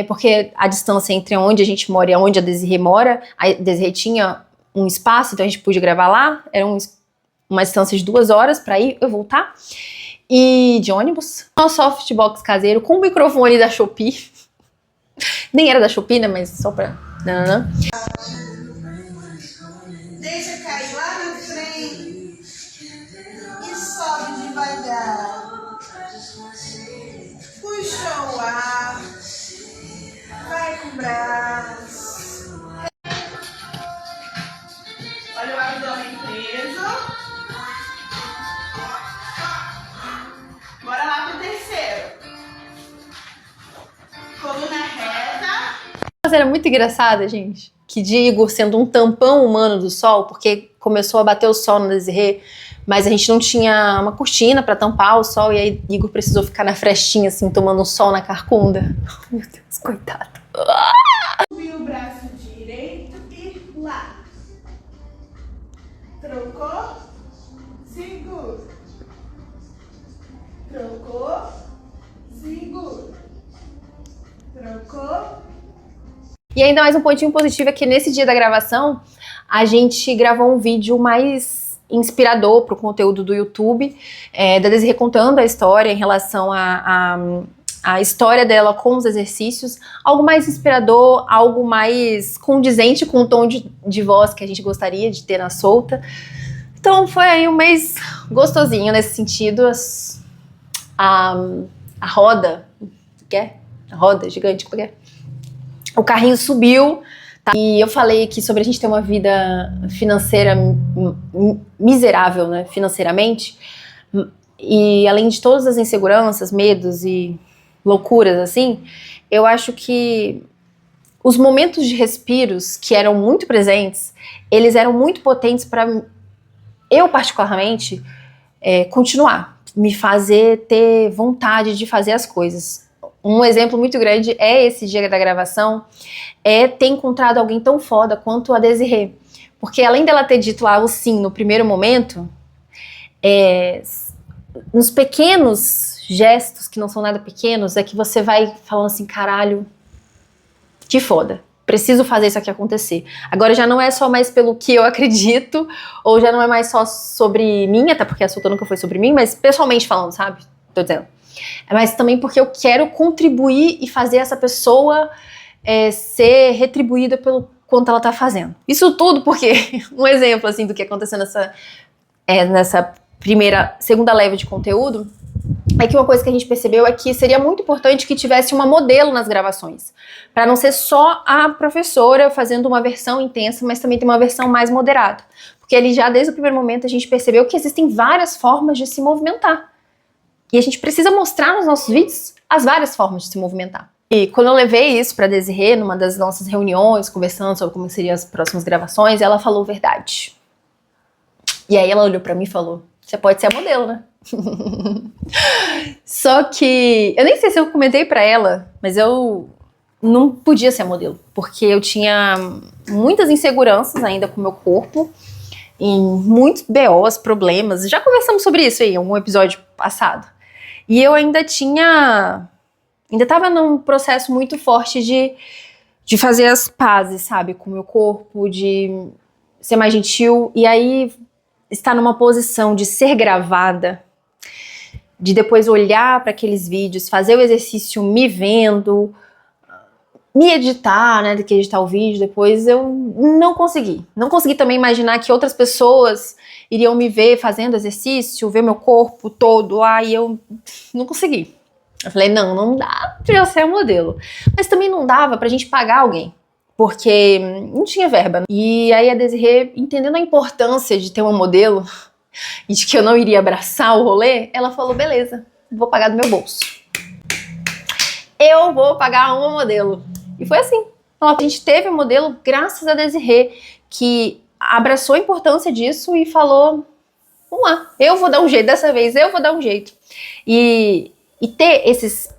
porque a distância entre onde a gente mora e onde a Desirê mora, a Desirê tinha um espaço, então a gente pôde gravar lá, era uma distância de 2 horas pra ir e voltar. E de ônibus, nosso softbox caseiro com o microfone da Shopee. Nem era da Shopee, né? Mas só pra... Deixa cair lá na frente e sobe devagar. Puxa o ar, vai com o braço. Olha o abdômen preso. Bora lá pro terceiro. Coluna reta. Uma cena muito engraçada, gente, que de Igor sendo um tampão humano do sol, porque começou a bater o sol no Desirê, mas a gente não tinha uma cortina pra tampar o sol, e aí Igor precisou ficar na frestinha, assim, tomando um sol na carcunda. Meu Deus, coitado. Subiu o braço direito e lá. Trocou, segura. Trocou, segura. Trocou. E ainda mais um pontinho positivo é que nesse dia da gravação, a gente gravou um vídeo mais inspirador pro conteúdo do YouTube, da Desirê contando a história em relação a história dela com os exercícios, algo mais inspirador, algo mais condizente com o tom de voz que a gente gostaria de ter na solta. Então foi aí um mês gostosinho nesse sentido. A roda, a roda gigante, como é? O carrinho subiu, tá? E eu falei aqui sobre a gente ter uma vida financeira miserável, né, financeiramente, e além de todas as inseguranças, medos e loucuras assim, eu acho que os momentos de respiros que eram muito presentes, eles eram muito potentes para eu particularmente continuar, me fazer ter vontade de fazer as coisas. Um exemplo muito grande é esse dia da gravação, ter encontrado alguém tão foda quanto a Desirê, porque além dela ter dito lá o sim no primeiro momento, nos pequenos gestos, que não são nada pequenos, é que você vai falando assim, caralho, que foda, preciso fazer isso aqui acontecer. Agora já não é só mais pelo que eu acredito, ou já não é mais só sobre mim, até porque a solta nunca foi sobre mim, mas pessoalmente falando, sabe? Tô dizendo. Mas também porque eu quero contribuir e fazer essa pessoa ser retribuída pelo quanto ela tá fazendo. Isso tudo porque, um exemplo assim do que aconteceu nessa segunda leva de conteúdo, é que uma coisa que a gente percebeu é que seria muito importante que tivesse uma modelo nas gravações, para não ser só a professora fazendo uma versão intensa, mas também ter uma versão mais moderada. Porque ali já desde o primeiro momento a gente percebeu que existem várias formas de se movimentar. E a gente precisa mostrar nos nossos vídeos as várias formas de se movimentar. E quando eu levei isso pra Desirê, numa das nossas reuniões, conversando sobre como seriam as próximas gravações, ela falou verdade. E aí ela olhou pra mim e falou, você pode ser a modelo, né? Só que, eu nem sei se eu comentei pra ela, mas eu não podia ser a modelo, porque eu tinha muitas inseguranças ainda com o meu corpo, em muitos BOs, problemas, já conversamos sobre isso aí em um episódio passado. E eu ainda tava num processo muito forte de fazer as pazes, sabe, com o meu corpo, de ser mais gentil, e aí estar numa posição de ser gravada, de depois olhar para aqueles vídeos, fazer o exercício me vendo, me editar, né, do que editar o vídeo depois, eu não consegui. Não consegui também imaginar que outras pessoas iriam me ver fazendo exercício, ver meu corpo todo, aí eu não consegui. Eu falei, não dá pra eu ser a modelo. Mas também não dava pra gente pagar alguém, porque não tinha verba. E aí a Desirê, entendendo a importância de ter uma modelo, e de que eu não iria abraçar o rolê, ela falou, beleza, vou pagar do meu bolso. Eu vou pagar uma modelo. E foi assim. A gente teve um modelo graças a Desirê, que abraçou a importância disso e falou, vamos lá, eu vou dar um jeito, dessa vez eu vou dar um jeito. E ter essas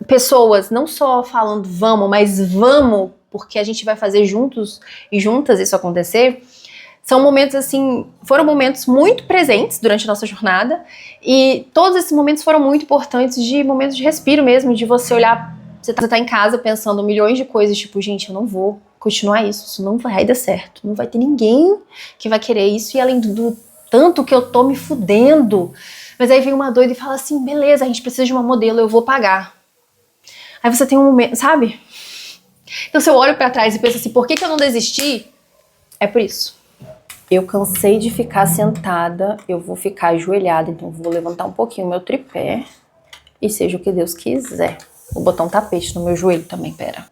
pessoas não só falando vamos, mas vamos, porque a gente vai fazer juntos e juntas isso acontecer, são momentos assim, foram momentos muito presentes durante a nossa jornada, e todos esses momentos foram muito importantes, de momentos de respiro mesmo, de você olhar, você tá em casa pensando milhões de coisas, tipo, gente, eu não vou continuar isso não vai dar certo, não vai ter ninguém que vai querer isso, e além do tanto que eu tô me fudendo, mas aí vem uma doida e fala assim, beleza, a gente precisa de uma modelo, eu vou pagar. Aí você tem um momento, sabe? Então se eu olho pra trás e penso assim, por que eu não desisti? É por isso. Eu cansei de ficar sentada, eu vou ficar ajoelhada, então eu vou levantar um pouquinho o meu tripé, e seja o que Deus quiser. Vou botar um tapete no meu joelho também, pera.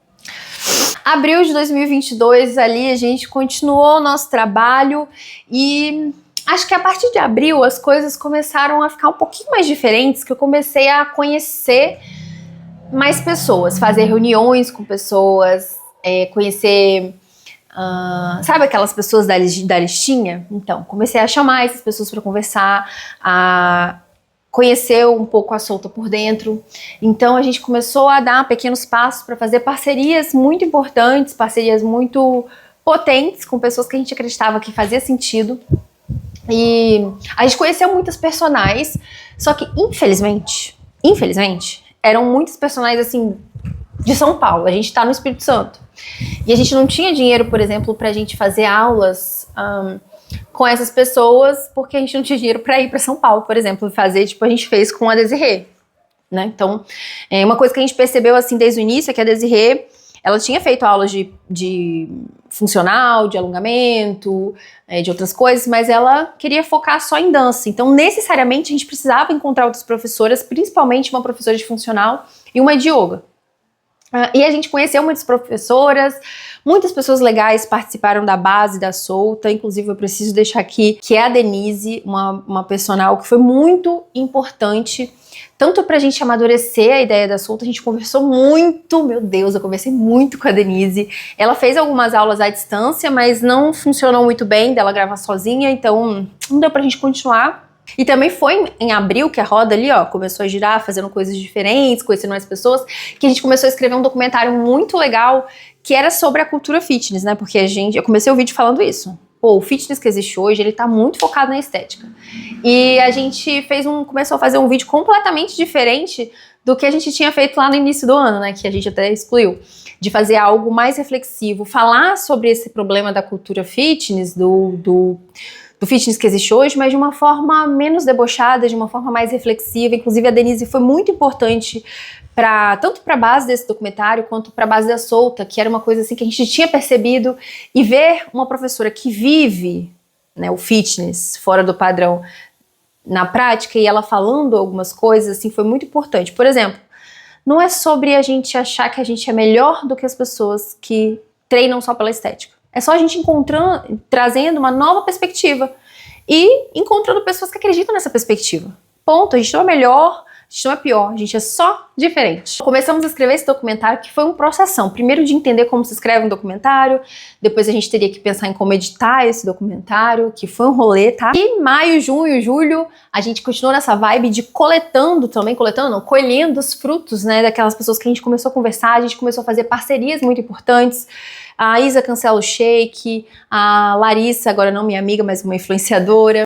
Abril de 2022, ali a gente continuou o nosso trabalho, e acho que a partir de abril as coisas começaram a ficar um pouquinho mais diferentes, que eu comecei a conhecer mais pessoas, fazer reuniões com pessoas, conhecer... sabe aquelas pessoas da listinha? Então, comecei a chamar essas pessoas para conversar, a conhecer um pouco a Solta por dentro. Então, a gente começou a dar pequenos passos para fazer parcerias muito importantes, parcerias muito potentes com pessoas que a gente acreditava que fazia sentido. E a gente conheceu muitas personagens, só que infelizmente, eram muitos personagens assim de São Paulo. A gente tá no Espírito Santo. E a gente não tinha dinheiro, por exemplo, pra gente fazer aulas com essas pessoas, porque a gente não tinha dinheiro pra ir pra São Paulo, por exemplo, fazer tipo a gente fez com a Desirê, né? Então, uma coisa que a gente percebeu assim desde o início é que a Desirê, ela tinha feito aulas de funcional, de alongamento, de outras coisas, mas ela queria focar só em dança. Então, necessariamente, a gente precisava encontrar outras professoras, principalmente uma professora de funcional e uma de yoga. E a gente conheceu muitas professoras, muitas pessoas legais participaram da base da Solta, inclusive eu preciso deixar aqui que é a Denise, uma personal que foi muito importante, tanto pra gente amadurecer a ideia da Solta, a gente conversou muito, meu Deus, eu conversei muito com a Denise. Ela fez algumas aulas à distância, mas não funcionou muito bem dela gravar sozinha, então não deu pra gente continuar. E também foi em abril que a roda ali, ó, começou a girar, fazendo coisas diferentes, conhecendo mais pessoas, que a gente começou a escrever um documentário muito legal que era sobre a cultura fitness, né? Porque eu comecei o vídeo falando isso. Pô, o fitness que existe hoje, ele tá muito focado na estética. E a gente começou a fazer um vídeo completamente diferente do que a gente tinha feito lá no início do ano, né? Que a gente até excluiu. De fazer algo mais reflexivo, falar sobre esse problema da cultura fitness, do fitness que existe hoje, mas de uma forma menos debochada, de uma forma mais reflexiva. Inclusive a Denise foi muito importante tanto para a base desse documentário quanto para a base da Solta, que era uma coisa assim que a gente tinha percebido, e ver uma professora que vive, né, o fitness fora do padrão na prática e ela falando algumas coisas assim foi muito importante. Por exemplo, não é sobre a gente achar que a gente é melhor do que as pessoas que treinam só pela estética. É só a gente trazendo uma nova perspectiva e encontrando pessoas que acreditam nessa perspectiva. Ponto, a gente não é melhor, a gente não é pior, a gente é só diferente. Começamos a escrever esse documentário que foi uma processão. Primeiro de entender como se escreve um documentário, depois a gente teria que pensar em como editar esse documentário, que foi um rolê, tá? E maio, junho, julho, a gente continuou nessa vibe de colhendo os frutos, né, daquelas pessoas que a gente começou a conversar, a gente começou a fazer parcerias muito importantes. A Isa Cancela o Shake, a Larissa, agora não minha amiga, mas uma influenciadora.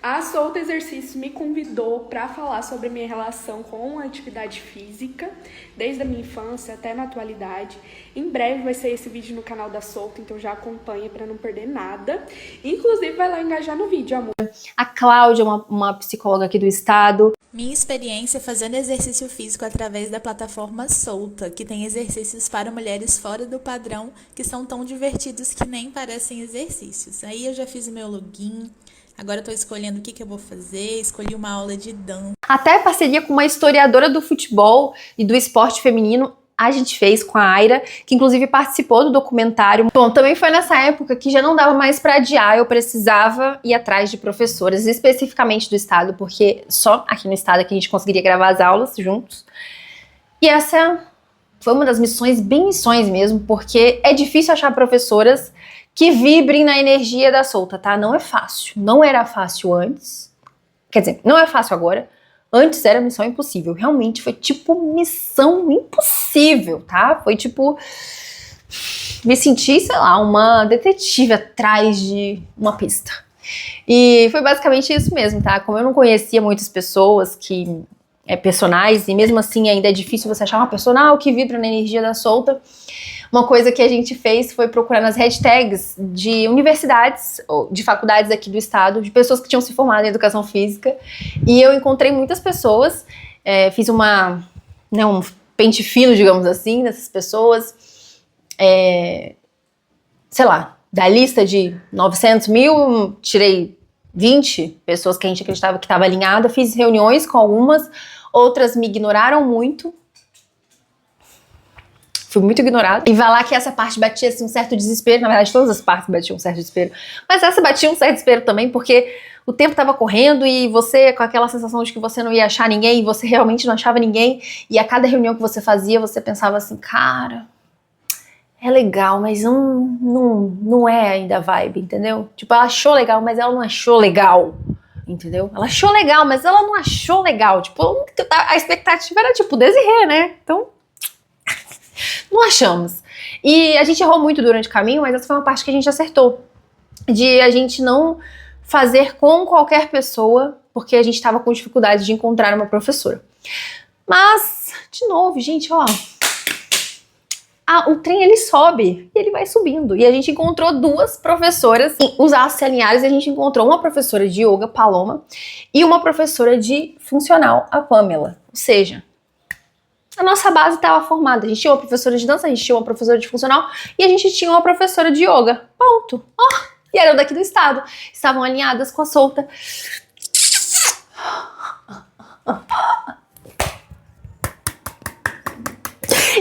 A Solta Exercício me convidou para falar sobre a minha relação com a atividade física, desde a minha infância até na atualidade. Em breve vai sair esse vídeo no canal da Solta, então já acompanha para não perder nada. Inclusive vai lá engajar no vídeo, amor. A Cláudia, uma psicóloga aqui do estado. Minha experiência fazendo exercício físico através da plataforma Solta, que tem exercícios para mulheres fora do padrão, que são tão divertidos que nem parecem exercícios. Aí eu já fiz o meu login. Agora eu tô escolhendo o que eu vou fazer, escolhi uma aula de dança. Até parceria com uma historiadora do futebol e do esporte feminino, a gente fez com a Aira, que inclusive participou do documentário. Bom, também foi nessa época que já não dava mais pra adiar, eu precisava ir atrás de professoras, especificamente do estado, porque só aqui no estado que a gente conseguiria gravar as aulas juntos. E essa foi uma das missões, bem missões mesmo, porque é difícil achar professoras que vibrem na energia da Solta, tá? Não é fácil. Não era fácil antes. Quer dizer, não é fácil agora. Antes era missão impossível. Realmente foi tipo missão impossível, tá? Foi tipo... me senti, sei lá, uma detetive atrás de uma pista. E foi basicamente isso mesmo, tá? Como eu não conhecia muitas pessoas personagens, e mesmo assim ainda é difícil você achar uma personal que vibra na energia da Solta, uma coisa que a gente fez foi procurar nas hashtags de universidades, ou de faculdades aqui do estado, de pessoas que tinham se formado em educação física, e eu encontrei muitas pessoas, fiz um pente fino, digamos assim, dessas pessoas, sei lá, da lista de 900 mil, tirei 20 pessoas que a gente acreditava que estava alinhada, fiz reuniões com algumas, outras me ignoraram muito, fui muito ignorada. E vai lá que essa parte batia assim, um certo desespero, na verdade todas as partes batiam um certo desespero, mas essa batia um certo desespero também, porque o tempo estava correndo e você com aquela sensação de que você não ia achar ninguém, e você realmente não achava ninguém, e a cada reunião que você fazia, você pensava assim, cara, é legal, mas não é ainda a vibe, entendeu? Tipo, ela achou legal, mas ela não achou legal, entendeu? Ela achou legal, mas ela não achou legal. Tipo, a expectativa era tipo Desirê, né? Então, não achamos. E a gente errou muito durante o caminho, mas essa foi uma parte que a gente acertou. De a gente não fazer com qualquer pessoa, porque a gente estava com dificuldade de encontrar uma professora. Mas, de novo, gente, ó, o trem ele sobe e ele vai subindo. E a gente encontrou duas professoras, os astros se alinharam, e a gente encontrou uma professora de yoga, Paloma, e uma professora de funcional, a Pamela. Ou seja, a nossa base estava formada. A gente tinha uma professora de dança, a gente tinha uma professora de funcional e a gente tinha uma professora de yoga. Ponto. E eram daqui do estado. Estavam alinhadas com a solta.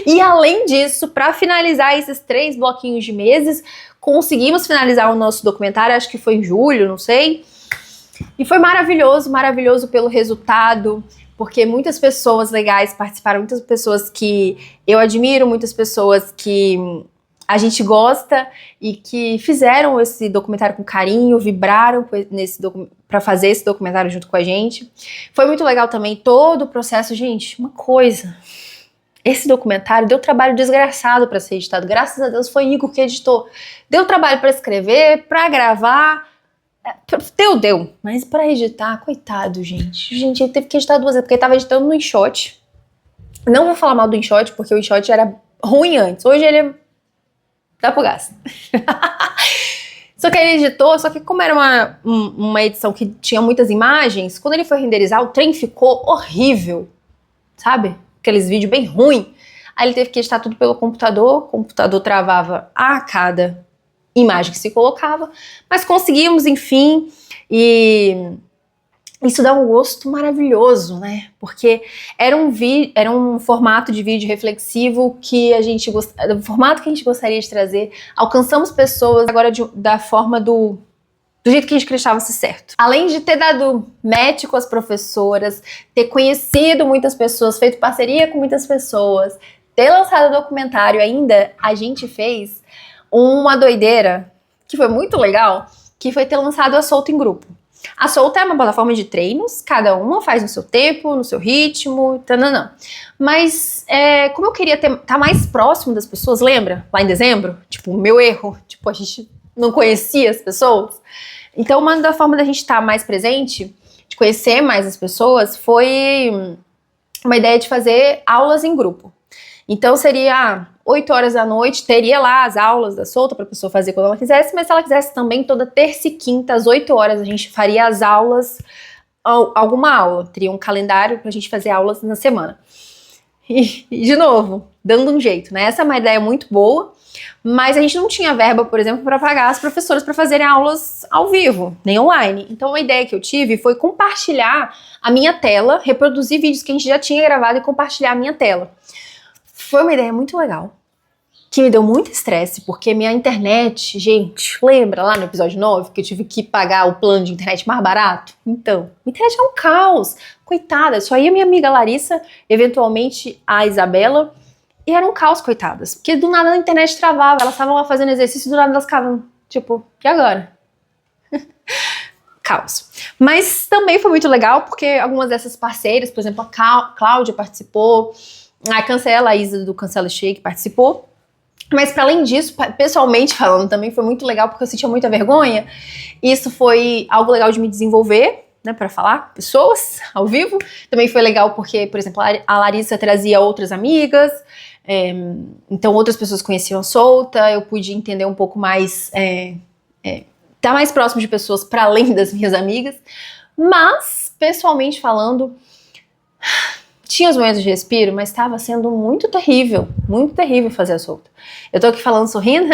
E além disso, para finalizar esses 3 bloquinhos de meses, conseguimos finalizar o nosso documentário, acho que foi em julho, não sei. E foi maravilhoso, maravilhoso pelo resultado, porque muitas pessoas legais participaram, muitas pessoas que eu admiro, muitas pessoas que a gente gosta e que fizeram esse documentário com carinho, vibraram para fazer esse documentário junto com a gente. Foi muito legal também todo o processo, gente, uma coisa... Esse documentário deu trabalho desgraçado para ser editado. Graças a Deus foi Igor que editou. Deu trabalho para escrever, para gravar. Deu. Mas para editar, coitado, gente. Gente, ele teve que editar 2 vezes, porque ele tava editando no InShot. Não vou falar mal do InShot, porque o InShot era ruim antes. Hoje ele dá pro gás. Só que ele editou, só que como era uma edição que tinha muitas imagens, quando ele foi renderizar, o trem ficou horrível. Sabe? Aqueles vídeos bem ruins. Aí ele teve que editar tudo pelo computador, o computador travava a cada imagem que se colocava, mas conseguimos, enfim, e isso dá um gosto maravilhoso, né? Porque era um formato de vídeo reflexivo que do formato que a gente gostaria de trazer. Alcançamos pessoas agora da forma do jeito que a gente acreditava ser certo. Além de ter dado match com as professoras, ter conhecido muitas pessoas, feito parceria com muitas pessoas, ter lançado o documentário ainda, a gente fez uma doideira que foi muito legal, que foi ter lançado a Solta em grupo. A Solta é uma plataforma de treinos, cada uma faz no seu tempo, no seu ritmo, tananã. Mas como eu queria estar mais próximo das pessoas, lembra? Lá em dezembro? Tipo, o meu erro, tipo, a gente não conhecia as pessoas. Então, uma da forma da gente estar mais presente, de conhecer mais as pessoas, foi uma ideia de fazer aulas em grupo. Então, seria 8 horas da noite, teria lá as aulas da Solta para a pessoa fazer quando ela quisesse, mas se ela quisesse também, toda terça e quinta, às 8 horas, a gente faria as aulas, alguma aula. Teria um calendário para a gente fazer aulas na semana. E, de novo, dando um jeito, né? Essa é uma ideia muito boa. Mas a gente não tinha verba, por exemplo, para pagar as professoras para fazerem aulas ao vivo, nem online. Então a ideia que eu tive foi compartilhar a minha tela, reproduzir vídeos que a gente já tinha gravado e compartilhar a minha tela. Foi uma ideia muito legal, que me deu muito estresse, porque minha internet, gente, lembra lá no episódio 9 que eu tive que pagar o plano de internet mais barato? Então, minha internet é um caos, coitada, só ia minha amiga Larissa, eventualmente a Isabela, e era um caos, coitadas, porque do nada a internet travava, elas estavam lá fazendo exercício e do nada elas ficavam, tipo, e agora? Caos. Mas também foi muito legal, porque algumas dessas parceiras, por exemplo, a Cláudia participou, a Cancela, a Isa do Cancela Shake participou, mas para além disso, pessoalmente falando, também foi muito legal, porque eu sentia muita vergonha, isso foi algo legal de me desenvolver, né, para falar com pessoas ao vivo. Também foi legal porque, por exemplo, a Larissa trazia outras amigas, então outras pessoas conheciam a Solta, eu pude entender um pouco mais, estar mais próximo de pessoas para além das minhas amigas, mas, pessoalmente falando, tinha os momentos de respiro, mas estava sendo muito terrível fazer a Solta. Eu tô aqui falando sorrindo,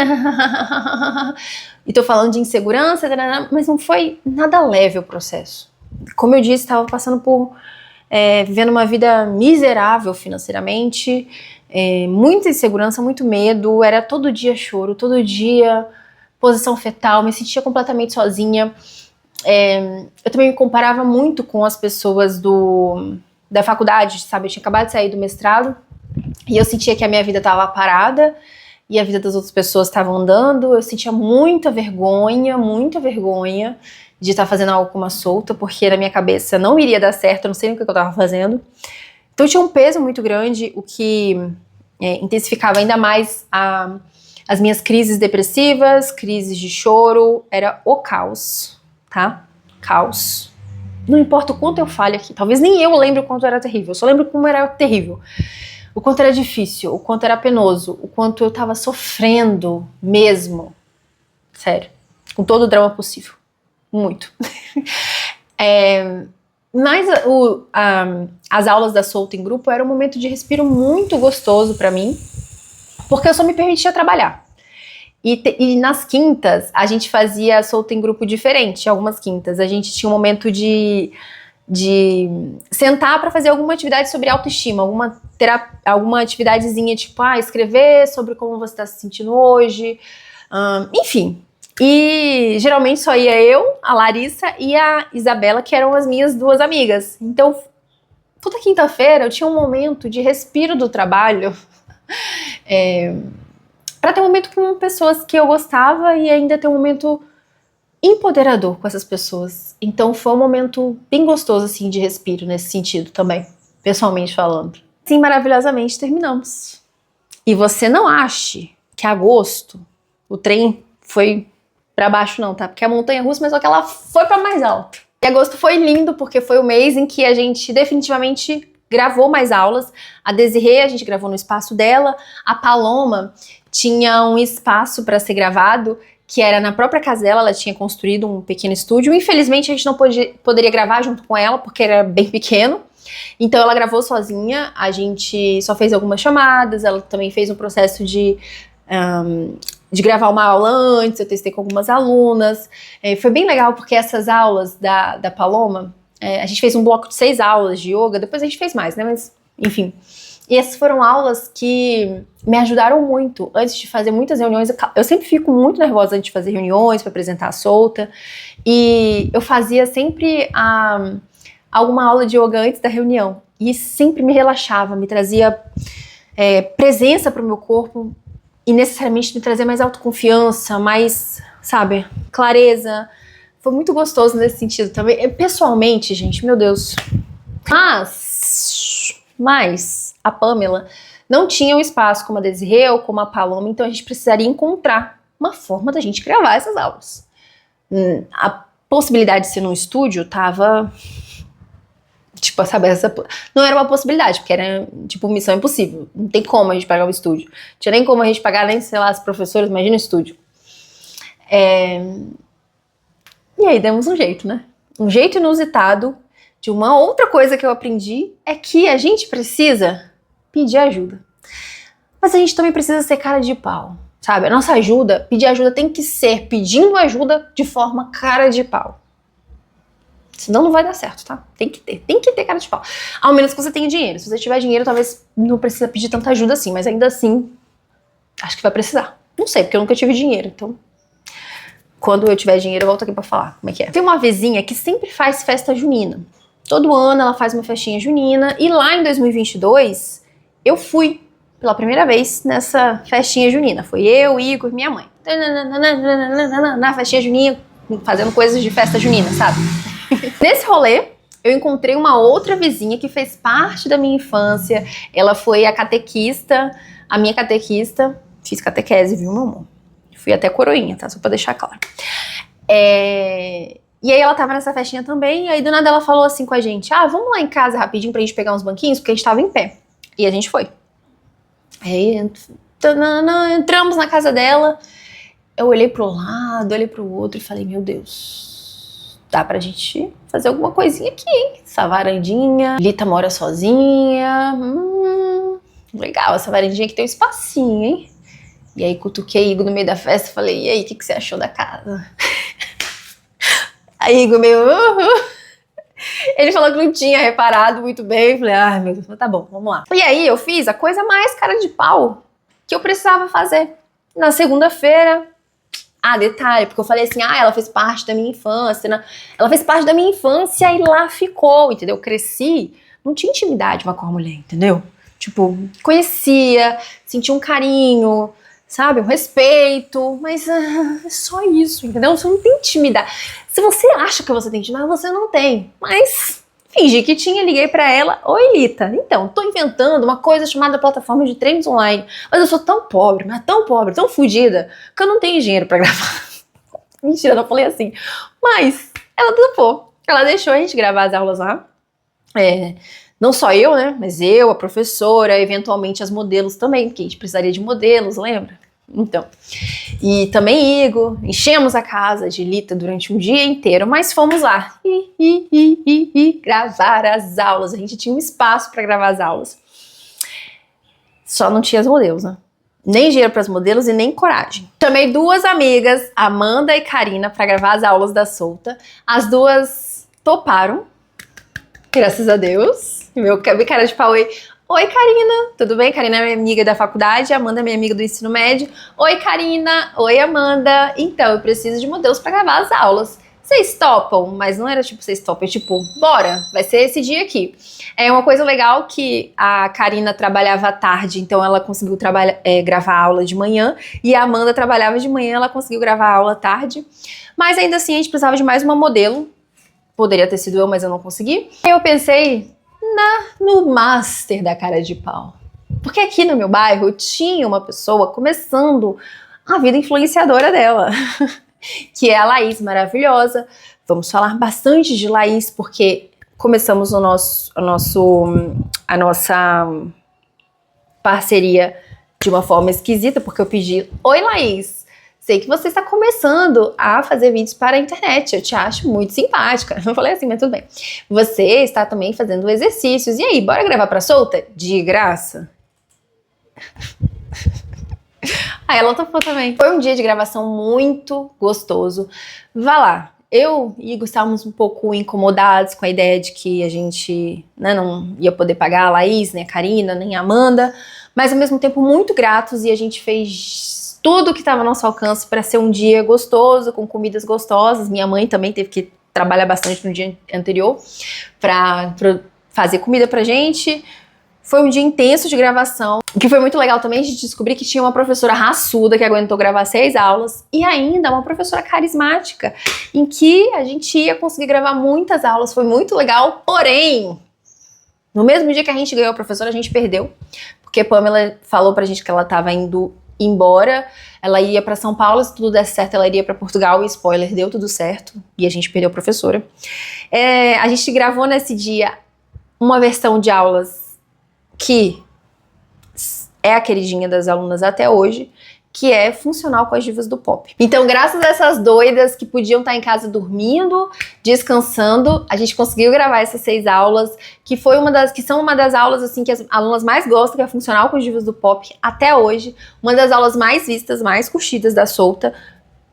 e tô falando de insegurança, mas não foi nada leve o processo. Como eu disse, estava passando por, vivendo uma vida miserável financeiramente, muita insegurança, muito medo, era todo dia choro, todo dia posição fetal, me sentia completamente sozinha. Eu também me comparava muito com as pessoas da faculdade, sabe? Eu tinha acabado de sair do mestrado e eu sentia que a minha vida estava parada e a vida das outras pessoas estava andando, eu sentia muita vergonha de estar fazendo algo com uma solta, porque na minha cabeça não iria dar certo, eu não sei nem o que eu estava fazendo. Então tinha um peso muito grande, o que intensificava ainda mais as minhas crises depressivas, crises de choro, era o caos, tá? Caos. Não importa o quanto eu fale aqui, talvez nem eu lembre o quanto era terrível, eu só lembro como era terrível. O quanto era difícil, o quanto era penoso, o quanto eu tava sofrendo mesmo. Sério. Com todo o drama possível. Muito. Mas as aulas da Solta em grupo era um momento de respiro muito gostoso pra mim, porque eu só me permitia trabalhar. E nas quintas, a gente fazia Solta em grupo diferente. Algumas quintas, a gente tinha um momento de sentar para fazer alguma atividade sobre autoestima, alguma atividadezinha, tipo, escrever sobre como você está se sentindo hoje, enfim. E geralmente só ia eu, a Larissa e a Isabela, que eram as minhas duas amigas. Então, toda quinta-feira eu tinha um momento de respiro do trabalho, para ter um momento com pessoas que eu gostava e ainda ter um momento empoderador com essas pessoas. Então foi um momento bem gostoso, assim, de respiro nesse sentido também, pessoalmente falando. Sim, maravilhosamente terminamos. E você não ache que agosto o trem foi pra baixo não, tá? Porque a montanha-russa, mas só que ela foi pra mais alto. E agosto foi lindo porque foi o mês em que a gente definitivamente gravou mais aulas. A Desirê, a gente gravou no espaço dela. A Paloma tinha um espaço para ser gravado que era na própria casa dela, ela tinha construído um pequeno estúdio. Infelizmente a gente não poderia gravar junto com ela, porque era bem pequeno. Então ela gravou sozinha, a gente só fez algumas chamadas, ela também fez um processo de gravar uma aula antes, eu testei com algumas alunas. Foi bem legal, porque essas aulas da Paloma, a gente fez um bloco de 6 aulas de yoga, depois a gente fez mais, né, mas enfim. E essas foram aulas que me ajudaram muito antes de fazer muitas reuniões. Eu sempre fico muito nervosa antes de fazer reuniões, para apresentar a Solta. E eu fazia sempre alguma aula de yoga antes da reunião. E sempre me relaxava, me trazia presença para o meu corpo. E necessariamente me trazia mais autoconfiança, mais, sabe, clareza. Foi muito gostoso nesse sentido também. Pessoalmente, gente, meu Deus. Mas a Pamela não tinha um espaço como a Desirê ou como a Paloma, então a gente precisaria encontrar uma forma da gente gravar essas aulas. A possibilidade de ser num estúdio tava, tipo, sabe, não era uma possibilidade, porque era, tipo, missão impossível. Não tem como a gente pagar um estúdio. Não tinha nem como a gente pagar, nem, sei lá, as professoras, imagina o estúdio. E aí demos um jeito, né? Um jeito inusitado de uma outra coisa que eu aprendi é que a gente precisa pedir ajuda. Mas a gente também precisa ser cara de pau, sabe? A nossa ajuda, pedir ajuda tem que ser pedindo ajuda de forma cara de pau. Senão não vai dar certo, tá? Tem que ter cara de pau. Ao menos que você tenha dinheiro. Se você tiver dinheiro, talvez não precisa pedir tanta ajuda assim, mas ainda assim, acho que vai precisar. Não sei, porque eu nunca tive dinheiro, então quando eu tiver dinheiro eu volto aqui pra falar como é que é. Tem uma vizinha que sempre faz festa junina. Todo ano ela faz uma festinha junina e lá em 2022 eu fui pela primeira vez nessa festinha junina. Foi eu, Igor e minha mãe. Na festinha junina, fazendo coisas de festa junina, sabe? Nesse rolê, eu encontrei uma outra vizinha que fez parte da minha infância. Ela foi a catequista, a minha catequista. Fiz catequese, viu, meu amor? Fui até coroinha, tá? Só pra deixar claro. E aí ela tava nessa festinha também, e aí do nada ela falou assim com a gente, vamos lá em casa rapidinho pra gente pegar uns banquinhos, porque a gente tava em pé. E a gente foi. Aí entramos na casa dela, eu olhei pro lado, olhei pro outro e falei, meu Deus, dá pra gente fazer alguma coisinha aqui, hein? Essa varandinha, Lita mora sozinha, legal, essa varandinha aqui tem um espacinho, hein? E aí cutuquei Igor no meio da festa e falei, e aí, o que você achou da casa? Aí Igor meio... Ele falou que não tinha reparado muito bem. Eu falei, meu Deus, tá bom, vamos lá. E aí eu fiz a coisa mais cara de pau que eu precisava fazer. Na segunda-feira, detalhe, porque eu falei assim, ela fez parte da minha infância, né? Ela fez parte da minha infância e lá ficou, entendeu? Eu cresci, não tinha intimidade uma com a mulher, entendeu? Tipo, conhecia, sentia um carinho, sabe? Um respeito, mas é só isso, entendeu? Você não tem intimidade. Se você acha que você tem intimidade, você não tem. Mas fingi que tinha, liguei pra ela. Oi, Lita. Então, tô inventando uma coisa chamada plataforma de treinos online. Mas eu sou tão pobre, mas tão pobre, tão fodida, que eu não tenho dinheiro pra gravar. Mentira, eu não falei assim. Mas ela topou. Ela deixou a gente gravar as aulas lá. Não só eu, né? Mas eu, a professora, eventualmente as modelos também, porque a gente precisaria de modelos, lembra? Então, e também Igor, enchemos a casa de Lita durante um dia inteiro, mas fomos lá gravar as aulas. A gente tinha um espaço para gravar as aulas. Só não tinha as modelos, né? Nem dinheiro para as modelos e nem coragem. Chamei duas amigas, Amanda e Karina, para gravar as aulas da Solta. As duas toparam, graças a Deus. Meu cara de pau, oi, Karina, tudo bem? Karina é minha amiga da faculdade, Amanda é minha amiga do ensino médio. Oi, Karina, oi, Amanda. Então, eu preciso de modelos para gravar as aulas. Vocês topam? Mas não era tipo, vocês topam, é tipo, bora, vai ser esse dia aqui. É uma coisa legal que a Karina trabalhava à tarde, então ela conseguiu gravar a aula de manhã, e a Amanda trabalhava de manhã, ela conseguiu gravar a aula à tarde. Mas ainda assim, a gente precisava de mais uma modelo. Poderia ter sido eu, mas eu não consegui. Aí eu pensei no master da cara de pau. Porque aqui no meu bairro tinha uma pessoa começando a vida influenciadora dela, que é a Laís, maravilhosa. Vamos falar bastante de Laís, porque começamos a nossa parceria de uma forma esquisita, porque eu pedi, oi, Laís, sei que você está começando a fazer vídeos para a internet, eu te acho muito simpática. Eu falei assim, mas tudo bem. Você está também fazendo exercícios, e aí, bora gravar pra Solta? De graça? Aí ela topou também. Foi um dia de gravação muito gostoso. Vá lá. Eu e Igor estávamos um pouco incomodados com a ideia de que a gente, né, não ia poder pagar a Laís, nem a Karina, nem a Amanda, mas ao mesmo tempo muito gratos, e a gente fez tudo que estava ao nosso alcance para ser um dia gostoso, com comidas gostosas. Minha mãe também teve que trabalhar bastante no dia anterior para fazer comida pra gente. Foi um dia intenso de gravação, o que foi muito legal também de descobrir que tinha uma professora raçuda que aguentou gravar 6 aulas, e ainda uma professora carismática, em que a gente ia conseguir gravar muitas aulas. Foi muito legal, porém, no mesmo dia que a gente ganhou a professora, a gente perdeu, porque a Pamela falou pra gente que ela tava indo embora, ela ia pra São Paulo, se tudo desse certo ela iria pra Portugal, e spoiler, deu tudo certo, e a gente perdeu a professora. A gente gravou nesse dia uma versão de aulas que é a queridinha das alunas até hoje, que é funcional com as divas do pop. Então, graças a essas doidas que podiam estar em casa dormindo, descansando, a gente conseguiu gravar essas 6 aulas, que são uma das aulas assim que as alunas mais gostam, que é funcional com as divas do pop até hoje, uma das aulas mais vistas, mais curtidas da Solta,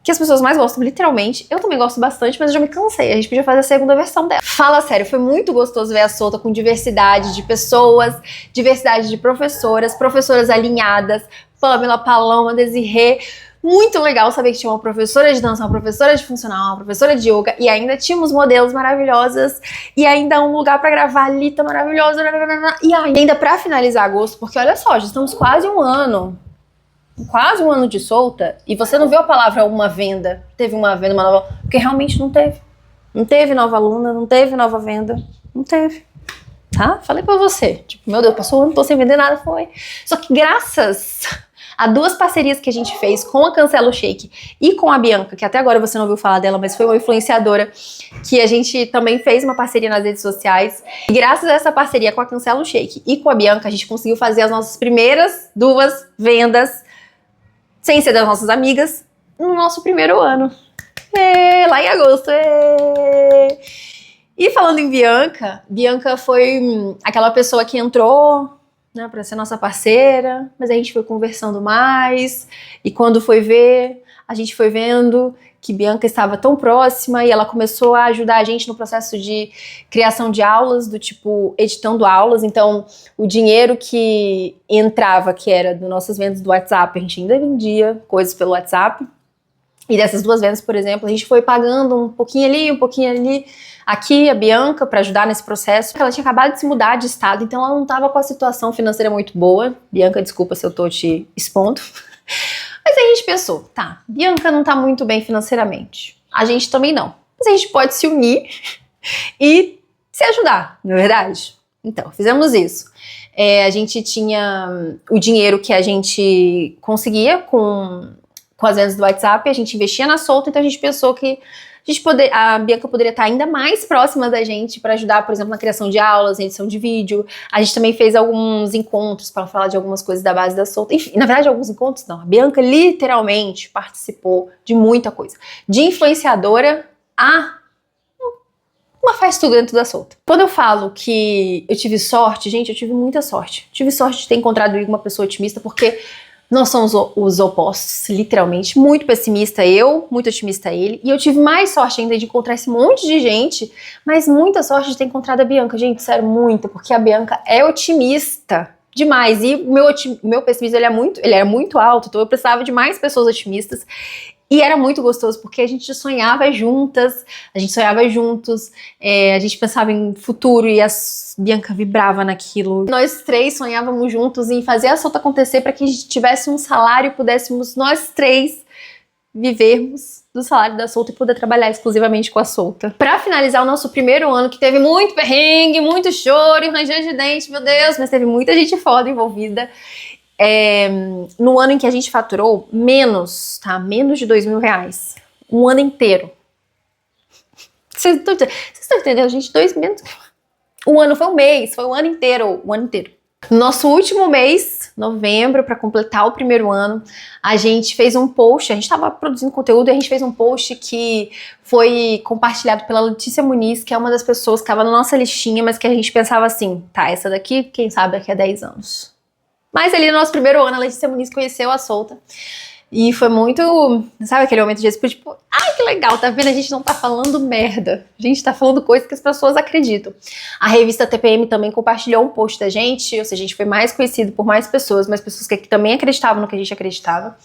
que as pessoas mais gostam, literalmente. Eu também gosto bastante, mas eu já me cansei. A gente podia fazer a segunda versão dela. Fala sério, foi muito gostoso ver a Solta com diversidade de pessoas, diversidade de professoras alinhadas, Pamela, Paloma, Desirê. Muito legal saber que tinha uma professora de dança, uma professora de funcional, uma professora de yoga, e ainda tínhamos modelos maravilhosas, e ainda um lugar pra gravar, Lita maravilhosa, e ainda pra finalizar agosto, porque olha só, já estamos quase um ano de Solta, e você não viu a palavra uma venda, teve uma venda, uma nova, porque realmente não teve. Não teve nova aluna, não teve nova venda, não teve. Tá? Falei pra você. Tipo, meu Deus, passou o ano, tô sem vender nada, foi. Só que graças a 2 parcerias que a gente fez com a Cancela o Shake e com a Bianca, que até agora você não ouviu falar dela, mas foi uma influenciadora, que a gente também fez uma parceria nas redes sociais. E graças a essa parceria com a Cancela o Shake e com a Bianca, a gente conseguiu fazer as nossas primeiras 2 vendas sem ser das nossas amigas, no nosso primeiro ano. Lá em agosto. E falando em Bianca, Bianca foi aquela pessoa que entrou, né, para ser nossa parceira, mas a gente foi conversando mais, e quando foi ver, a gente foi vendo que Bianca estava tão próxima, e ela começou a ajudar a gente no processo de criação de aulas, do tipo, editando aulas. Então, o dinheiro que entrava, que era das nossas vendas do WhatsApp, a gente ainda vendia coisas pelo WhatsApp, e dessas 2 vendas, por exemplo, a gente foi pagando um pouquinho ali, aqui, a Bianca, para ajudar nesse processo. Ela tinha acabado de se mudar de estado, então ela não estava com a situação financeira muito boa. Bianca, desculpa se eu tô te expondo. Mas aí a gente pensou, tá, Bianca não tá muito bem financeiramente. A gente também não. Mas a gente pode se unir e se ajudar, não é verdade? Então, fizemos isso. A gente tinha o dinheiro que a gente conseguia com as vendas do WhatsApp, a gente investia na Solta, então a gente pensou que a Bianca poderia estar ainda mais próxima da gente para ajudar, por exemplo, na criação de aulas, na edição de vídeo. A gente também fez alguns encontros para falar de algumas coisas da base da Solta. Enfim, na verdade, alguns encontros não. A Bianca literalmente participou de muita coisa. De influenciadora a uma faz tudo dentro da Solta. Quando eu falo que eu tive sorte, gente, eu tive muita sorte. Tive sorte de ter encontrado uma pessoa otimista, porque nós somos os opostos, literalmente. Muito pessimista eu, muito otimista ele. E eu tive mais sorte ainda de encontrar esse monte de gente, mas muita sorte de ter encontrado a Bianca. Gente, sério, muito, porque a Bianca é otimista demais. E o meu pessimismo, ele era muito alto, então eu precisava de mais pessoas otimistas. E era muito gostoso, porque a gente sonhava juntas, a gente sonhava juntos, a gente pensava em futuro e a Bianca vibrava naquilo. Nós três sonhávamos juntos em fazer a Solta acontecer para que a gente tivesse um salário e pudéssemos nós três vivermos do salário da Solta e poder trabalhar exclusivamente com a Solta. Para finalizar o nosso primeiro ano, que teve muito perrengue, muito choro e ranger de dente, meu Deus, mas teve muita gente foda envolvida. No ano em que a gente faturou menos, tá? Menos de R$2.000. Um ano inteiro. Vocês estão entendendo, gente? menos. Um ano foi um mês, foi o ano inteiro. O ano inteiro. Nosso último mês, novembro, para completar o primeiro ano, a gente fez um post, a gente estava produzindo conteúdo e a gente fez um post que foi compartilhado pela Letícia Muniz, que é uma das pessoas que estava na nossa listinha, mas que a gente pensava assim, tá, essa daqui, quem sabe daqui a 10 anos. Mas ali no nosso primeiro ano, a Letícia Muniz conheceu a Solta. E foi muito, sabe aquele momento de tipo, ai que legal, tá vendo? A gente não tá falando merda. A gente tá falando coisas que as pessoas acreditam. A revista TPM também compartilhou um post da gente, ou seja, a gente foi mais conhecido por mais pessoas que também acreditavam no que a gente acreditava.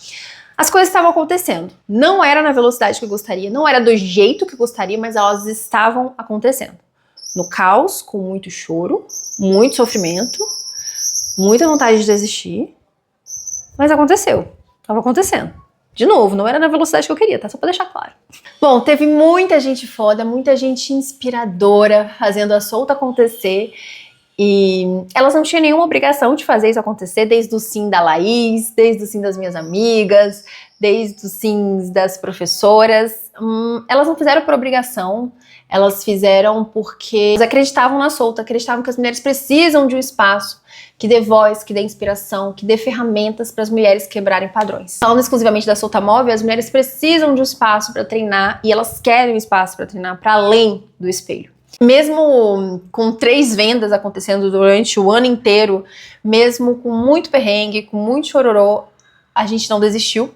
As coisas estavam acontecendo. Não era na velocidade que eu gostaria, não era do jeito que eu gostaria, mas elas estavam acontecendo. No caos, com muito choro, muito sofrimento, muita vontade de desistir, mas aconteceu. Tava acontecendo. De novo, não era na velocidade que eu queria, tá? Só pra deixar claro. Bom, teve muita gente foda, muita gente inspiradora fazendo a Solta acontecer. E elas não tinham nenhuma obrigação de fazer isso acontecer, desde o sim da Laís, desde o sim das minhas amigas, desde os sims das professoras. Elas não fizeram por obrigação, elas fizeram porque elas acreditavam na Solta, acreditavam que as mulheres precisam de um espaço que dê voz, que dê inspiração, que dê ferramentas para as mulheres quebrarem padrões. Falando exclusivamente da Solta Móvel, as mulheres precisam de um espaço para treinar e elas querem um espaço para treinar para além do espelho. Mesmo com 3 vendas acontecendo durante o ano inteiro, mesmo com muito perrengue, com muito chororô, a gente não desistiu.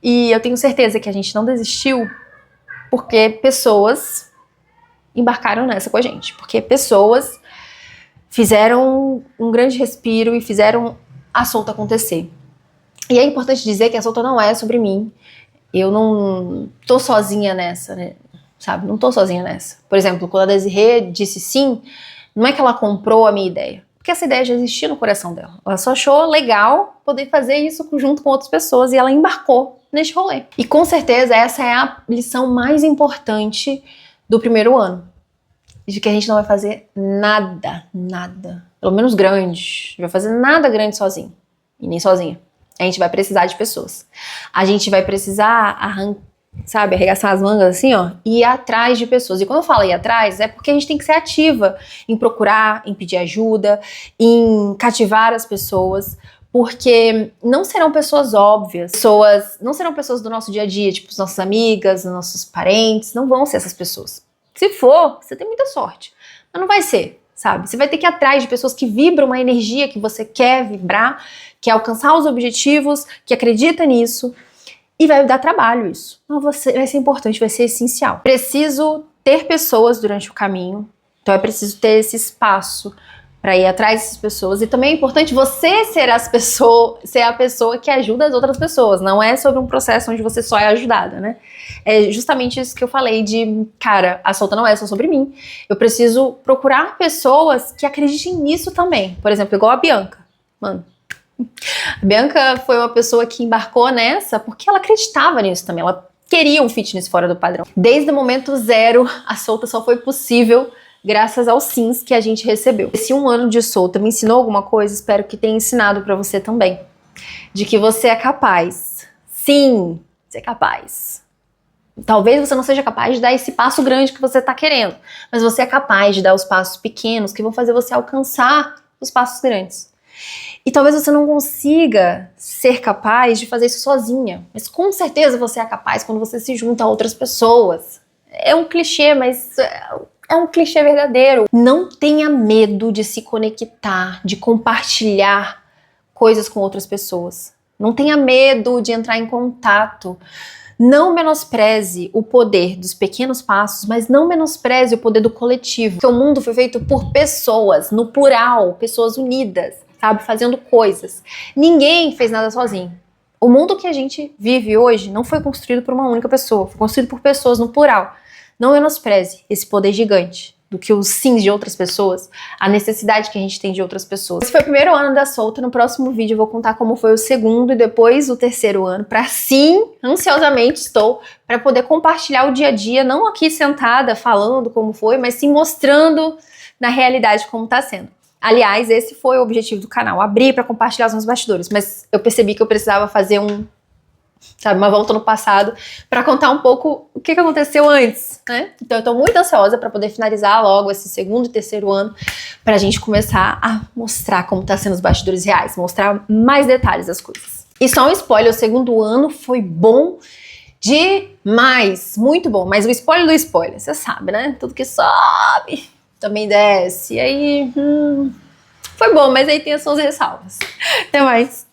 E eu tenho certeza que a gente não desistiu porque pessoas embarcaram nessa com a gente. Porque pessoas fizeram um grande respiro e fizeram a Solta acontecer. E é importante dizer que a Solta não é sobre mim. Eu não tô sozinha nessa, né? Sabe? Não tô sozinha nessa. Por exemplo, quando a Desirê disse sim, não é que ela comprou a minha ideia. Porque essa ideia já existia no coração dela. Ela só achou legal poder fazer isso junto com outras pessoas e ela embarcou neste rolê. E com certeza essa é a lição mais importante do primeiro ano. De que a gente não vai fazer nada, pelo menos grande, não vai fazer nada grande sozinho, e nem sozinha. A gente vai precisar de pessoas. A gente vai precisar arregaçar as mangas assim, ó, e ir atrás de pessoas. E quando eu falo ir atrás, é porque a gente tem que ser ativa em procurar, em pedir ajuda, em cativar as pessoas, porque não serão pessoas óbvias, não serão pessoas do nosso dia a dia, tipo as nossas amigas, os nossos parentes, não vão ser essas pessoas. Se for, você tem muita sorte. Mas não vai ser, sabe? Você vai ter que ir atrás de pessoas que vibram uma energia que você quer vibrar, quer alcançar os objetivos, que acredita nisso. E vai dar trabalho isso. Mas vai ser importante, vai ser essencial. Preciso ter pessoas durante o caminho. Então é preciso ter esse espaço para ir atrás dessas pessoas. E também é importante você ser a pessoa que ajuda as outras pessoas. Não é sobre um processo onde você só é ajudada, né? É justamente isso que eu falei de, cara, a Solta não é só sobre mim. Eu preciso procurar pessoas que acreditem nisso também. Por exemplo, igual a Bianca. Mano, A Bianca foi uma pessoa que embarcou nessa porque ela acreditava nisso também, ela queria um fitness fora do padrão. Desde o momento zero, a Solta só foi possível graças aos sims que a gente recebeu. Esse 1 ano de Solta me ensinou alguma coisa, espero que tenha ensinado pra você também. De que você é capaz. Sim, você é capaz. Talvez você não seja capaz de dar esse passo grande que você tá querendo, mas você é capaz de dar os passos pequenos que vão fazer você alcançar os passos grandes. E talvez você não consiga ser capaz de fazer isso sozinha, mas com certeza você é capaz quando você se junta a outras pessoas. É um clichê, mas é um clichê verdadeiro. Não tenha medo de se conectar, de compartilhar coisas com outras pessoas. Não tenha medo de entrar em contato. Não menospreze o poder dos pequenos passos, mas não menospreze o poder do coletivo. Porque o mundo foi feito por pessoas, no plural, pessoas unidas, sabe? Fazendo coisas. Ninguém fez nada sozinho. O mundo que a gente vive hoje não foi construído por uma única pessoa, foi construído por pessoas no plural. Não menospreze esse poder gigante do que os sims de outras pessoas, a necessidade que a gente tem de outras pessoas. Esse foi o primeiro ano da Solta. No próximo vídeo eu vou contar como foi o segundo e depois o terceiro ano, para sim, ansiosamente estou, para poder compartilhar o dia a dia, não aqui sentada falando como foi, mas sim mostrando na realidade como tá sendo. Aliás, esse foi o objetivo do canal, abrir para compartilhar os meus bastidores, mas eu percebi que eu precisava fazer uma volta no passado para contar um pouco o que aconteceu antes, né? Então eu tô muito ansiosa para poder finalizar logo esse segundo e terceiro ano pra gente começar a mostrar como tá sendo os bastidores reais, mostrar mais detalhes das coisas. E só um spoiler, o segundo ano foi bom demais, muito bom, mas o spoiler do spoiler, você sabe, né? Tudo que sobe também desce, e aí foi bom, mas aí tem as suas ressalvas. Até mais!